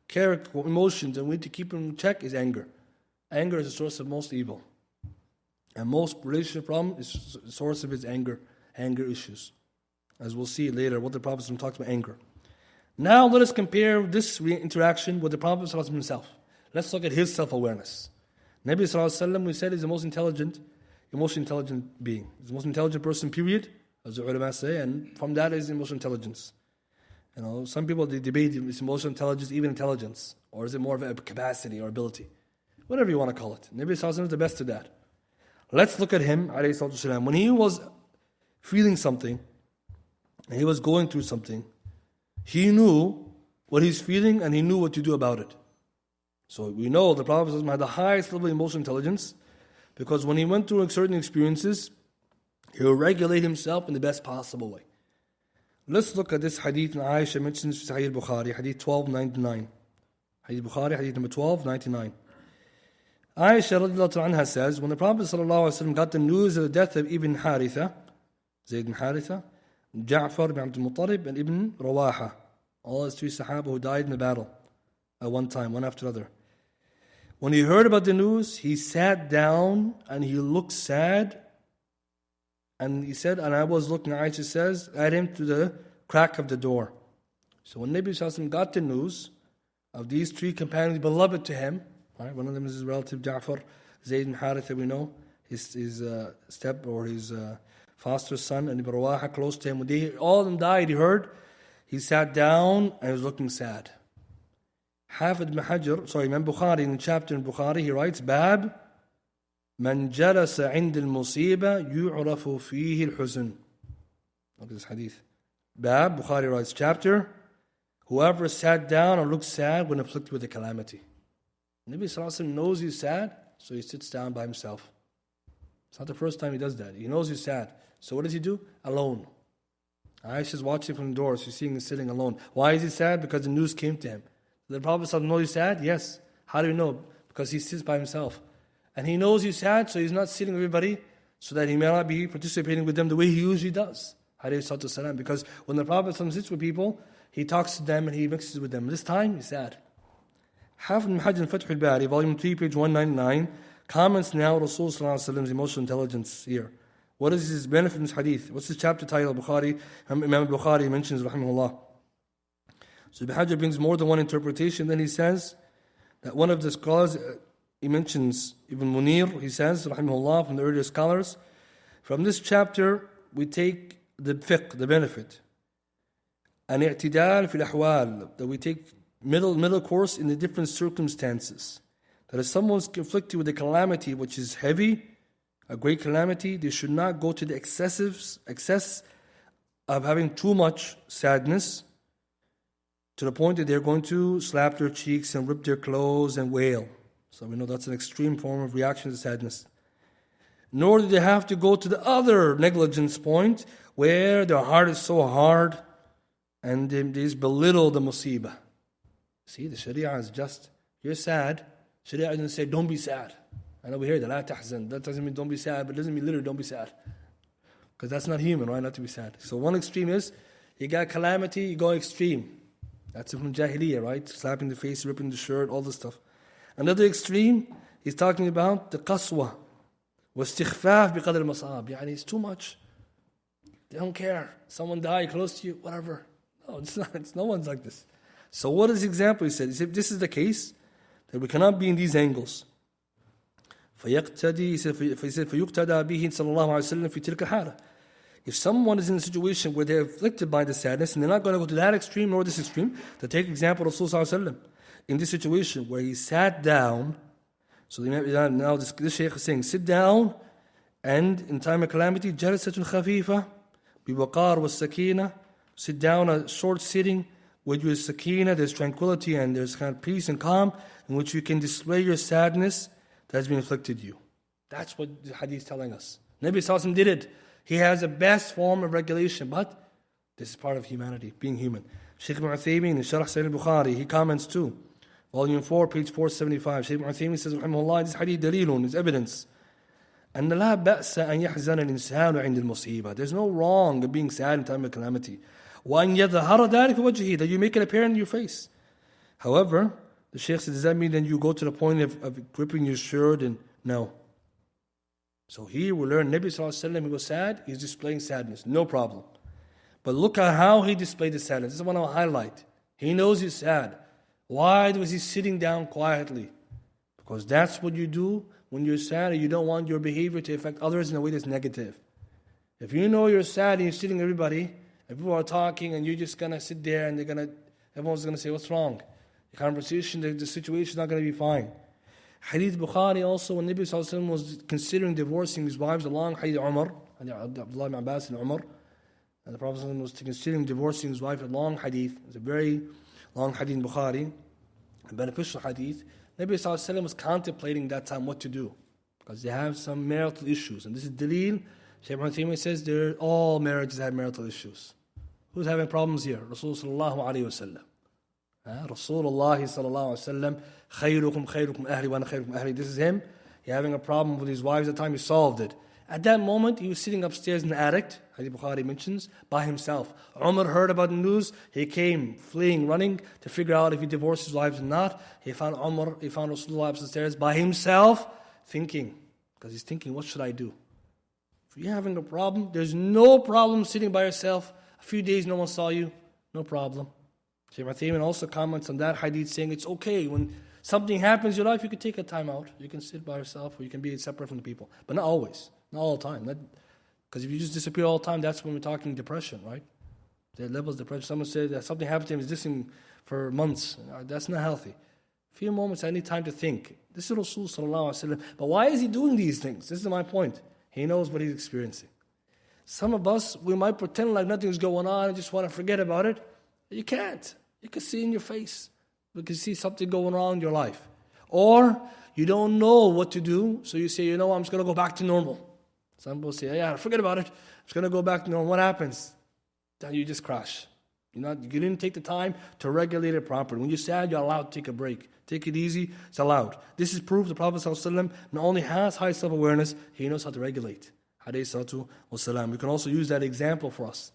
character emotions, and we need to keep in check is anger. Anger is the source of most evil. And most relationship problem is the source of its anger issues. As we'll see later, what the Prophet talks about anger. Now let us compare this interaction with the Prophet himself. Let's look at his self-awareness. Nabi Sallallahu we said, is the most intelligent being. He's the most intelligent person, period, as the ulama say, and from that is emotional intelligence. Some people they debate is emotional intelligence even intelligence, or is it more of a capacity or ability? Whatever you want to call it. Nabi Sallallahu is the best at that. Let's look at him, alayhi salatu wasalam. When he was feeling something, and he was going through something, he knew what he's feeling and he knew what to do about it. So we know the Prophet had the highest level of emotional intelligence, because when he went through certain experiences, he would regulate himself in the best possible way. Let's look at this hadith that Aisha mentions in Sahih Bukhari, hadith 1299. Hadith Bukhari, hadith number 1299. Aisha radiallahu anha says, when the Prophet ﷺ got the news of the death of Ibn Haritha, Zayd ibn Haritha, Ja'far ibn Abdul Muttalib, and Ibn Rawaha, all his three Sahaba who died in the battle at one time, one after another. When he heard about the news, he sat down and he looked sad. And he said, and I was looking, Aisha says, at him through the crack of the door. So when Nabi Sallallahu got the news of these three companions beloved to him, right, one of them is his relative Ja'far, Zayd ibn Haritha, we know, his step or his foster son, and Ibn Rawaha close to him. When all of them died, he sat down and he was looking sad. Hafid ibn Hajar, Imam Bukhari, in the chapter in Bukhari, he writes, Bab, من جلس عند المصيبة يعرف فيه الحزن. Look at this hadith. Bab, Bukhari writes, chapter, whoever sat down or looked sad when afflicted with a calamity. Nabi Sallallahu Alaihi Wasallam knows he's sad, so he sits down by himself. It's not the first time he does that. He knows he's sad. So what does he do? Alone. Aisha's watching from the door, so she's seeing him sitting alone. Why is he sad? Because the news came to him. The Prophet Sallallahu Alaihi Wasallam knows he's sad? Yes. How do you know? Because he sits by himself. And he knows he's sad, so he's not sitting with everybody, so that he may not be participating with them the way he usually does. Because when the Prophet sits with people, he talks to them and he mixes with them. This time, he's sad. Hafid ibn Hajar Fath al-Bari, volume 3, page 199, comments now Rasul's emotional intelligence here. What is his benefit in this hadith? What's his chapter title? Imam Bukhari mentions, rahimahullah. So Ibn Hajar brings more than one interpretation. Then he says that one of the scholars, he mentions Ibn Munir, he says, rahimahullah, from the earlier scholars, from this chapter we take the fiqh, the benefit, an i'tidal fil ahwal, that we take middle course in the different circumstances. That if someone's afflicted with a calamity which is heavy, a great calamity, they should not go to the excess of having too much sadness, to the point that they're going to slap their cheeks and rip their clothes and wail. So we know that's an extreme form of reaction to sadness. Nor do they have to go to the other negligence point where their heart is so hard and they just belittle the musibah. See, the Sharia is just, you're sad. Sharia doesn't say, don't be sad. I know we hear that, la tahzan. That doesn't mean don't be sad, but it doesn't mean literally don't be sad. Because that's not human, right? Not to be sad. So one extreme is, you got calamity, you go extreme. That's from Jahiliyyah, right? Slapping the face, ripping the shirt, all this stuff. Another extreme, he's talking about the qaswa. واستخفاف بقدر المصاب. يعني it's too much. They don't care. Someone died close to you, whatever. No, it's not. No one's like this. So what is the example he said? He said, this is the case, that we cannot be in these angles. فيقتدي, he said, فيقتدى به صلى الله عليه وسلم في تلك الحالة. If someone is in a situation where they're afflicted by the sadness, and they're not going to go to that extreme nor this extreme, to take example of Rasulullah in this situation where he sat down. So now this Shaykh is saying, sit down, and in time of calamity, جلسة خفيفة بوقار والسكينة, sit down, a short sitting, with your sakina, there's tranquility and there's kind of peace and calm in which you can display your sadness that has been inflicted you. That's what the hadith is telling us. Nabi Sallallahu Alaihi Wasallam did it. He has the best form of regulation, but this is part of humanity, being human. Shaykh Ibn Uthaymeen in Sharh Sahih al-Bukhari, he comments too. Volume 4, page 475. Shaykh Ibn Uthaymeen says, Rahimahullah, this hadith dalilun, is evidence. أن لا بأس أن يحزن الإنسان عند المصيبة. There's no wrong in being sad in time of calamity. وأن يظهر ذلك في وجهه, that you make it apparent in your face. However, the Shaykh says, does that mean then you go to the point of gripping your shirt and no? So here we learn Nabi Sallallahu Alaihi Wasallam, he was sad, he's displaying sadness, no problem. But look at how he displayed the sadness. This is what I want to highlight. He knows he's sad. Why was he sitting down quietly? Because that's what you do when you're sad and you don't want your behavior to affect others in a way that's negative. If you know you're sad and you're sitting with everybody, and people are talking and you're just going to sit there and everyone's going to say, what's wrong? The conversation, the situation is not going to be fine. Hadith Bukhari also, when Nabi Sallallahu Alaihi Wasallam was considering divorcing his wives, along Hadith Umar, Abdullah ibn Abbas and Umar, and the Prophet was considering divorcing his wife, a long hadith. It's a very long hadith in Bukhari, a beneficial hadith. Nabi Sallallahu Alaihi Wasallam was contemplating that time what to do, because they have some marital issues. And this is dalil. Shaykh Ibn Uthaymeen says all marriages have marital issues. Who's having problems here? Rasulullah Sallallahu Alaihi Wasallam. Rasulullah Sallallahu Alaihi Wasallam, khayrukum khayrukum ahli wa ana khayrukum ahli. This is him. He's having a problem with his wives. At the time he solved it. At that moment, he was sitting upstairs in the attic, Hadith Bukhari mentions, by himself. Umar heard about the news. He came, fleeing, running to figure out if he divorced his wives or not. He found Rasulullah upstairs by himself, thinking. Because he's thinking, what should I do? If you're having a problem, there's no problem sitting by yourself. A few days no one saw you, no problem. Shaykh Ibn Uthaymeen also comments on that hadith saying it's okay when something happens in your life, you can take a time out. You can sit by yourself or you can be separate from the people. But not always. Not all the time. Because if you just disappear all the time, that's when we're talking depression, right? The levels of depression. Someone said that something happened to him, he's listening for months. That's not healthy. A few moments, I need time to think. This is Rasul Sallallahu Alaihi Wasallam. But why is he doing these things? This is my point. He knows what he's experiencing. Some of us, we might pretend like nothing's going on and just want to forget about it. You can't. You can see in your face. You can see something going wrong in your life. Or you don't know what to do, so you say, I'm just going to go back to normal. Some people say, forget about it. I'm just going to go back to normal. What happens? Then you just crash. You didn't take the time to regulate it properly. When you're sad, you're allowed to take a break. Take it easy. It's allowed. This is proof the Prophet ﷺ not only has high self-awareness, he knows how to regulate. Alayhi salatu wasalam. We can also use that example for us.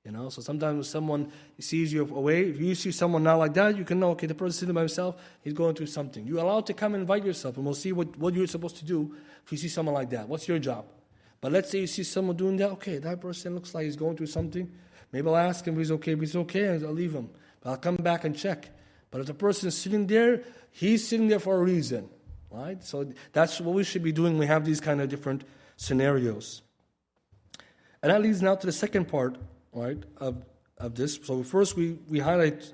So sometimes when someone sees you away, if you see someone not like that, you can know, okay, the person sitting by himself, he's going through something. You're allowed to come and invite yourself, and we'll see what you're supposed to do if you see someone like that. What's your job? But let's say you see someone doing that, okay, that person looks like he's going through something. Maybe I'll ask him if he's okay. If he's okay, I'll leave him. But I'll come back and check. But if the person is sitting there, he's sitting there for a reason. Right? So that's what we should be doing when we have these kind of different scenarios. And that leads now to the second part, right, of this. So first we highlight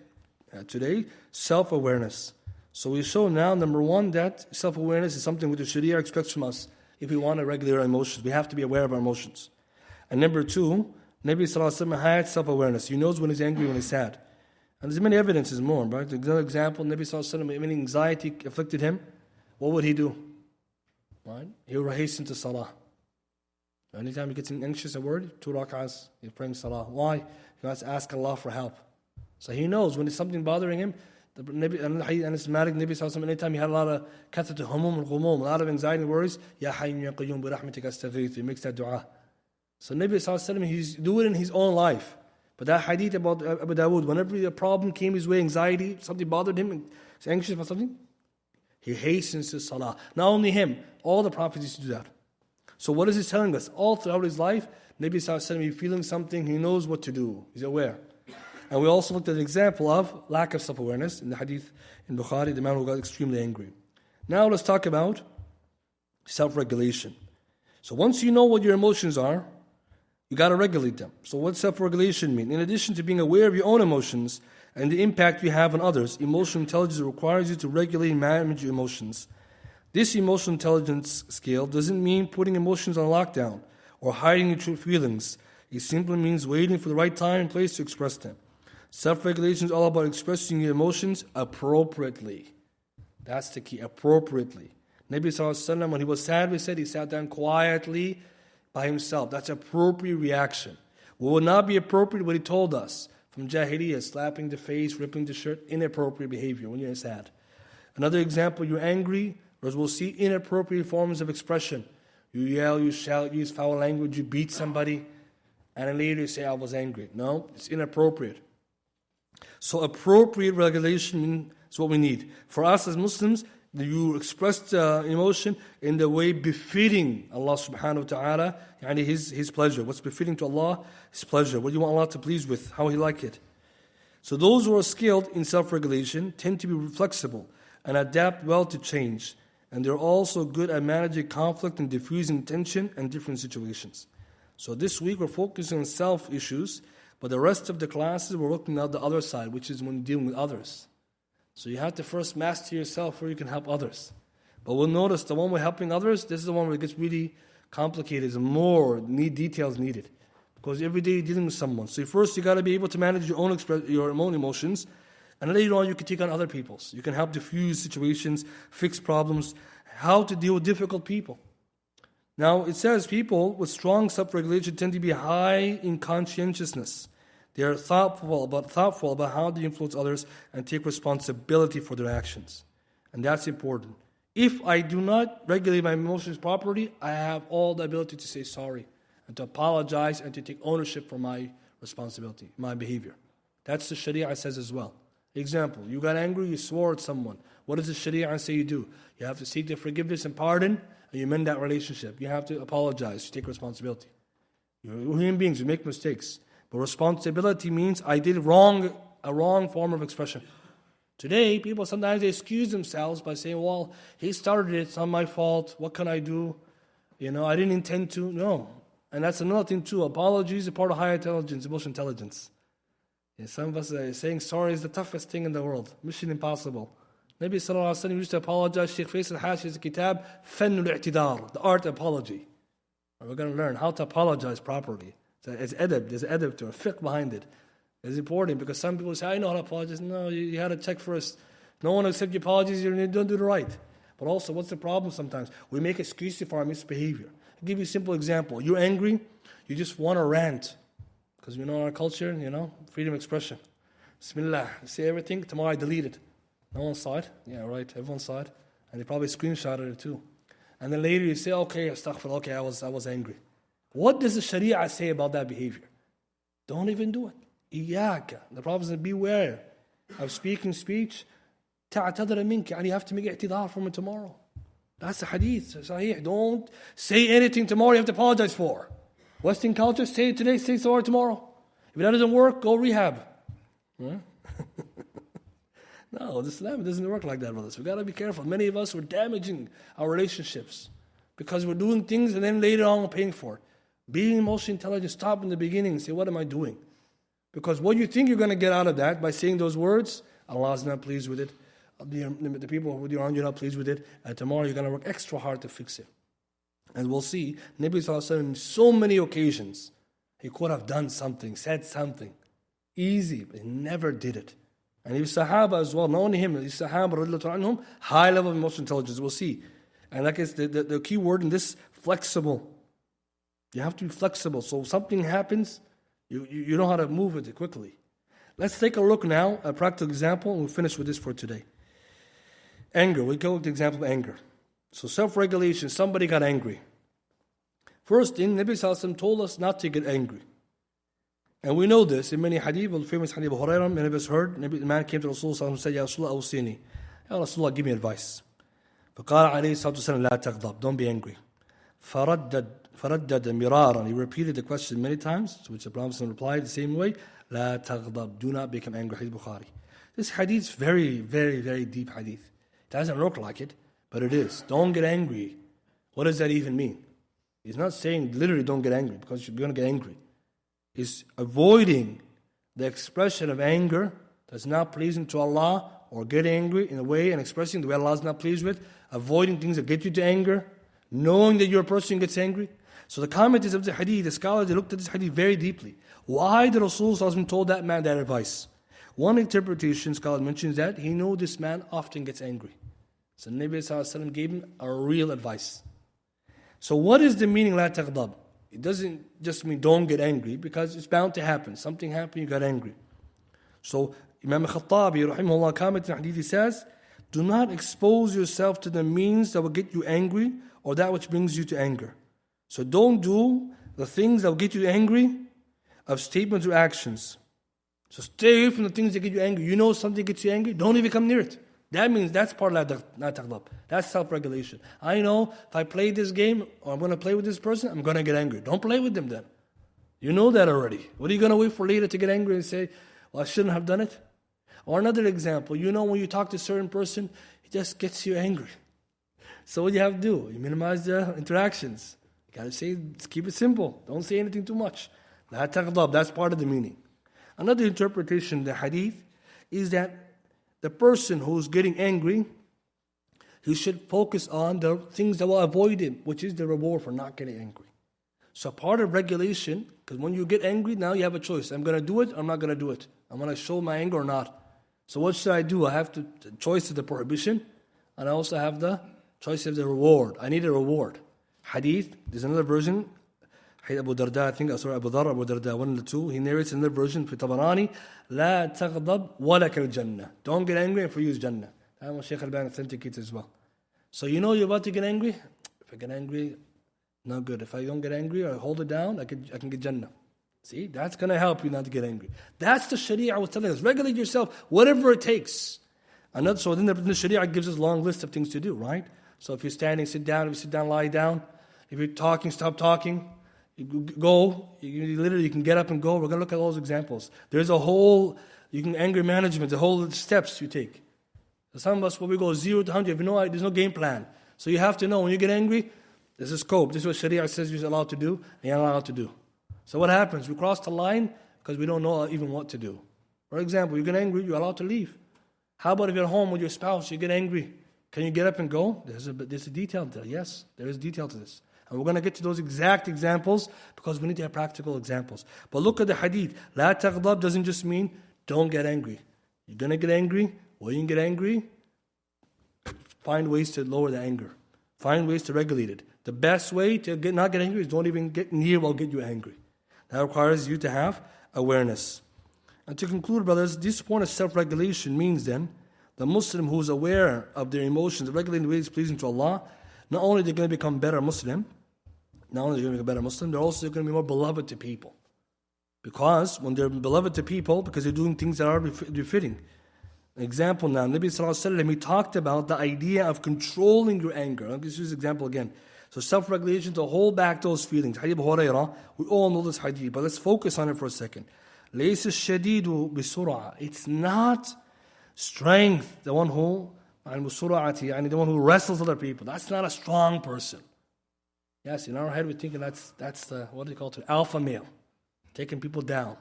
today self-awareness. So we show now, number one, that self-awareness is something which the Sharia expects from us. If we want to regulate our emotions, we have to be aware of our emotions. And number two, Nabi Sallallahu Alaihi Wasallam had self-awareness. He knows when he's angry, when he's sad. And there's many evidences more, right? Another example, Nabi Sallallahu Alaihi Wasallam, when anxiety afflicted him, what would he do? Right? He would hasten to salah. Anytime he gets anxious a word, 2 rak'ahs, he's praying salah. Why? He wants to ask Allah for help. So he knows when there's something bothering him. The Nabi, and it's Malik, Nabi Sallallahu Alaihi Wasallam, anytime he had a lot of kathatu humum al-ghumum, a lot of anxiety and worries, Ya Hayyun Ya Qayyum bi rahmatika astaghith, he makes that dua. So Nabi Sallallahu Alaihi Wasallam, he's doing it in his own life. But that hadith about Abu Dawood, whenever a problem came his way, anxiety, something bothered him, he's anxious about something, he hastens to salah. Not only him, all the prophets used to do that. So what is he telling us? All throughout his life, Nabi Sallallahu Alaihi Wasallam, he's feeling something, he knows what to do, he's aware. And we also looked at an example of lack of self-awareness in the hadith in Bukhari, the man who got extremely angry. Now let's talk about self-regulation. So once you know what your emotions are, you got to regulate them. So what does self-regulation mean? In addition to being aware of your own emotions and the impact you have on others, emotional intelligence requires you to regulate and manage your emotions. This emotional intelligence scale doesn't mean putting emotions on lockdown or hiding your true feelings. It simply means waiting for the right time and place to express them. Self-regulation is all about expressing your emotions appropriately. That's the key, appropriately. Nabi Sallallahu Alaihi Wasallam, when he was sad, we said he sat down quietly by himself. That's appropriate reaction. What would not be appropriate, what he told us, from Jahiliyyah, slapping the face, ripping the shirt, inappropriate behavior when you're sad. Another example, you're angry, as we'll see, inappropriate forms of expression. You yell, you shout, you use foul language, you beat somebody, and then later you say, I was angry. No, it's inappropriate. So appropriate regulation is what we need. For us as Muslims, you express emotion in the way befitting Allah subhanahu wa ta'ala, and His pleasure. What's befitting to Allah? His pleasure. What do you want Allah to please with? How He like it. So those who are skilled in self-regulation tend to be flexible and adapt well to change. And they're also good at managing conflict and diffusing tension and different situations. So this week we're focusing on self-issues, but the rest of the classes we're looking at the other side, which is when you're dealing with others. So you have to first master yourself before you can help others. But we'll notice the one we're helping others, this is the one where it gets really complicated. There's more details needed. Because every day you're dealing with someone. So first you got to be able to manage your own emotions. And later on you can take on other people's. You can help diffuse situations, fix problems, how to deal with difficult people. Now it says people with strong self-regulation tend to be high in conscientiousness. They are thoughtful about how they influence others and take responsibility for their actions. And that's important. If I do not regulate my emotions properly, I have all the ability to say sorry and to apologize and to take ownership for my responsibility, my behavior. That's the Sharia says as well. Example, you got angry, you swore at someone. What does the Sharia say you do? You have to seek their forgiveness and pardon, and you mend that relationship. You have to apologize, you take responsibility. You're human beings, you make mistakes. But responsibility means I did a wrong form of expression. Today, people sometimes they excuse themselves by saying, well, he started it, it's not my fault, what can I do? I didn't intend to. No. And that's another thing too. Apologies are part of high intelligence, emotional intelligence. Some of us are saying sorry is the toughest thing in the world. Mission impossible. Nabi Sallallahu Alaihi Wasallam used to apologize. Sheikh Faisal has a kitab, Fannul I'tidar, the art of apology. We're going to learn how to apologize properly. So it's adab, there's adab to it, fiqh behind it. It's important because some people say, I know how to apologize. No, you had to check first. No one accepts your apologies, you don't do the right. But also, what's the problem sometimes? We make excuses for our misbehavior. I'll give you a simple example. You're angry, you just want to rant. Because we know our culture, freedom of expression. Bismillah, say everything, tomorrow I delete it. No one saw it? Yeah, right, everyone saw it. And they probably screenshotted it too. And then later you say, okay, astaghfirullah, okay, I was angry. What does the Sharia say about that behavior? Don't even do it. Iyaka. The Prophet said, beware of speaking speech. Ta'tadara minka. And you have to make i'tidar from it tomorrow. That's the hadith. Sahih. Don't say anything tomorrow you have to apologize for. Western culture, say it today, say sorry tomorrow. If that doesn't work, go rehab. Huh? No, Islam doesn't work like that, brothers. We've got to be careful. Many of us are damaging our relationships because we're doing things and then later on we're paying for it. Being emotionally intelligent, stop in the beginning and say, what am I doing? Because what you think you're going to get out of that by saying those words, Allah is not pleased with it. The people who are around you are not pleased with it. And tomorrow you're going to work extra hard to fix it. And we'll see, Nabi Sallallahu Alaihi Wasallam, in so many occasions, he could have done something, said something. Easy, but he never did it. And he was Sahaba as well, not only him, he was Sahaba, anhum, high level of emotional intelligence, we'll see. And like it's the key word in this, flexible. You have to be flexible. So if something happens, you know how to move with it quickly. Let's take a look now, a practical example, and we'll finish with this for today. Anger, we go with the example of anger. So self-regulation, somebody got angry. First thing, Nabi Sallallahu Alaihi Wasallam told us not to get angry. And we know this in many hadith, the famous hadith of Hurairah, many of us heard, the man came to Rasulullah and said, Ya Rasulullah, awsini. Ya Rasulullah, give me advice. فقال عليه الصلاة والسلام لا تغضب, don't be angry. فردد مرارا, he repeated the question many times, to which the Prophet replied the same way, لا تغضب, do not become angry. Hadith Bukhari. This hadith is very, very, very deep hadith. It doesn't look like it, but it is. Don't get angry. What does that even mean? He's not saying literally don't get angry because you're going to get angry. He's avoiding the expression of anger that's not pleasing to Allah, or get angry in a way and expressing the way Allah is not pleased with, avoiding things that get you to anger, knowing that you're a person who gets angry. So the commentators of the hadith, the scholars, they looked at this hadith very deeply. Why did Rasulullah told that man that advice? One interpretation, scholars mentions that he knew this man often gets angry. So Nabi ﷺ gave him a real advice. So what is the meaning la taghdab? It doesn't just mean don't get angry, because it's bound to happen. Something happened, you got angry. So Imam Khattabi, rahimahullah, comment in hadith, he says, do not expose yourself to the means that will get you angry or that which brings you to anger. So don't do the things that will get you angry of statements or actions. So stay away from the things that get you angry. You know something gets you angry, don't even come near it. That means that's part of la taghdab. That's self-regulation. I know if I play this game or I'm going to play with this person, I'm going to get angry. Don't play with them then. You know that already. What are you going to wait for later to get angry and say, well, I shouldn't have done it? Or another example, you know when you talk to a certain person, it just gets you angry. So what do you have to do? You minimize the interactions. You got to say, keep it simple. Don't say anything too much. La taghdab, that's part of the meaning. Another interpretation of the hadith is that the person who's getting angry, he should focus on the things that will avoid him, which is the reward for not getting angry. So part of regulation, because when you get angry, now you have a choice. I'm going to do it or I'm not going to do it. I'm going to show my anger or not. So what should I do? I have the choice of the prohibition, and I also have the choice of the reward. I need a reward. Hadith, there's another version. Abu Darda, I think, sorry, Abu Dhar, Abu Darda, one of the two, he narrates another version for Tabarani, La taghdab walak al-jannah. Don't get angry and for you is Jannah. That one Shaykh Al-Bani authenticates as well. So you know you're about to get angry. If I get angry, not good. If I don't get angry or hold it down, I can get Jannah. See, that's going to help you not to get angry. That's the Sharia was telling us. Regulate yourself, whatever it takes. So then the Sharia gives us a long list of things to do, right? So if you're standing, sit down. If you sit down, lie down. If you're talking, stop talking. You go. You can get up and go. We're going to look at all those examples. There's a whole, anger management, the whole steps you take. So some of us, when we go 0 to 100, there's no game plan. So you have to know when you get angry, there's a scope. This is what Sharia says you're allowed to do, and you're not allowed to do. So what happens? We cross the line because we don't know even what to do. For example, you get angry, you're allowed to leave. How about if you're at home with your spouse, you get angry? Can you get up and go? There's a detail to that. Yes, there is detail to this. And we're going to get to those exact examples because we need to have practical examples. But look at the hadith. La taghdab doesn't just mean don't get angry. You're going to get angry. When you get angry, find ways to lower the anger. Find ways to regulate it. The best way to not get angry is don't even get near what will get you angry. That requires you to have awareness. And to conclude, brothers, this point of self-regulation means then the Muslim who is aware of their emotions, regulating the ways pleasing to Allah, not only they're going to become better Muslim, they're also going to be more beloved to people. Because when they're beloved to people, because they're doing things that are befitting. An example now, Nabi Sallallahu Alaihi Wasallam, he talked about the idea of controlling your anger. I'll just use an example again. So self-regulation to hold back those feelings. Hadith Abu Hurairah, we all know this hadith, but let's focus on it for a second. لَيْسَ الشَّدِيدُ بِسُرْعَةٍ. It's not strength, the one who, the one who wrestles other people. That's not a strong person. Yes, in our head we're thinking that's the, what do you call it, alpha male, taking people down.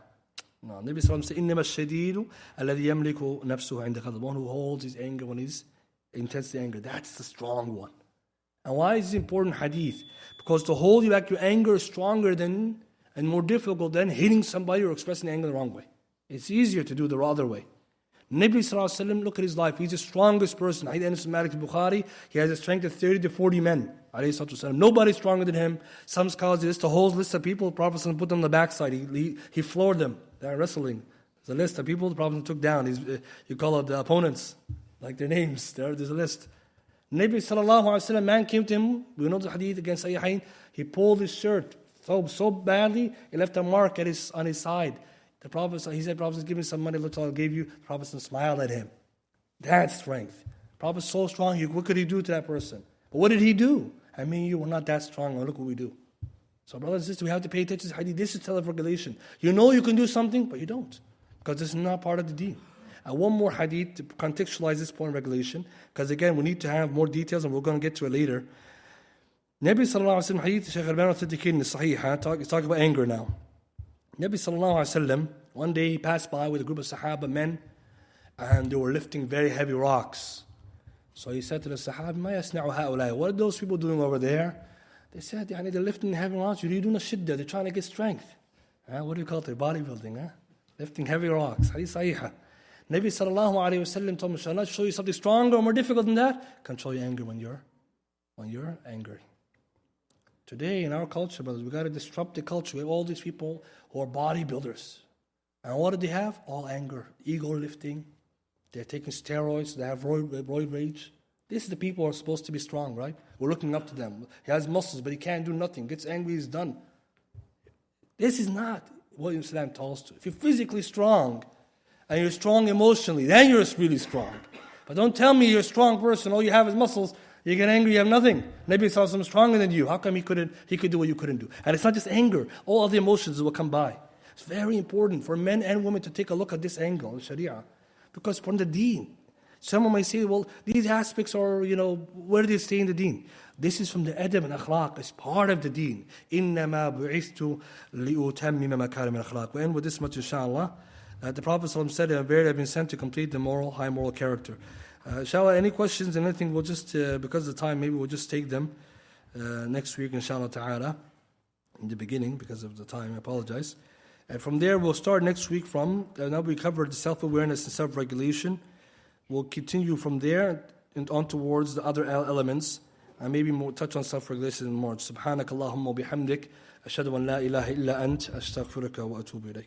No, Nabi Sallallahu Alaihi Wasallam said, إِنَّمَا الشَّدِيدُ الَّذِي يَمْلِكُ نَفْسُهُ عِنْدَ غَضَبٍ. The one who holds his anger when he's intensely angry. That's the strong one. And why is this important hadith? Because to hold you back, your anger is stronger than and more difficult than hitting somebody or expressing anger the wrong way. It's easier to do the other way. Nabi Sallallahu Alaihi Wasallam, look at his life. He's the strongest person. Hadith Anas bin Malik Bukhari, he has a strength of 30 to 40 men. Nobody's stronger than him. Some scholars list a whole list of people. The Prophet put them on the backside. He floored them. They're wrestling. There's a list of people the Prophet took down. You call it the opponents, like their names. There's a list. Nabi Sallallahu Alaihi Wasallam, man came to him. We know the hadith against Sahihain. He pulled his shirt so badly, he left a mark on his side. The Prophet, he said, Prophet, give me some money, look, I'll give you. The Prophet smiled at him. That's strength. The Prophet's so strong, what could he do to that person? But what did he do? I mean, you were not that strong, look what we do. So brothers and sisters, we have to pay attention to hadith. This is self-regulation. You know you can do something, but you don't. Because this is not part of the deen. And one more hadith to contextualize this point of regulation, because again, we need to have more details, and we're going to get to it later. Nabi Sallallahu Alaihi Wasallam, hadith, Shaykh Al-Bani authenticated in the Sahih, he's talking about anger now. Nabi Sallallahu Alaihi Wasallam, one day he passed by with a group of Sahaba men, and they were lifting very heavy rocks. So he said to the Sahaba, مَا يَسْنَعُ هَؤُلَاءِ. What are those people doing over there? They said, they're lifting heavy rocks, يُرِيدُونَ الشِّدَّةِ. They're trying to get strength. What do you call it? Bodybuilding, Lifting heavy rocks. Hadith Sahih. Nabi sallallahu alayhi wa sallam told me, shall I not show you something stronger or more difficult than that? Control your anger when you're angry. Today in our culture, brothers, we got to disrupt the culture. We have all these people who are bodybuilders. And what do they have? All anger, ego lifting. They're taking steroids. They have roid rage. These are the people who are supposed to be strong, right? We're looking up to them. He has muscles, but he can't do nothing. Gets angry, he's done. This is not what Islam tells us. If you're physically strong and you're strong emotionally, then you're really strong. But don't tell me you're a strong person. All you have is muscles. You get angry, you have nothing. Maybe it's something stronger than you. How come he could do what you couldn't do? And it's not just anger. All other emotions will come by. It's very important for men and women to take a look at this angle of Sharia. Because from the deen, someone might say, well, these aspects are, where do they stay in the deen? This is from the adab and akhlaq. It's part of the deen. إِنَّمَا بُعِثْتُ لِأُتَمِّمَ مَكَارِمِ الْأَخْلَاقِ. We end with this much, inshallah. The Prophet ﷺ said, I'm very, I've been sent to complete the high moral character. Inshallah, any questions and anything, we'll just, because of the time, maybe we'll just take them next week, inshallah ta'ala, in the beginning, because of the time, I apologize. And from there, we'll start next week from, now we covered self-awareness and self-regulation. We'll continue from there and on towards the other elements, and maybe more touch on self-regulation more. Subhanakallahumma bihamdik, ashhadu an la ilaha illa ant, astaghfiruka wa atubu ilayk.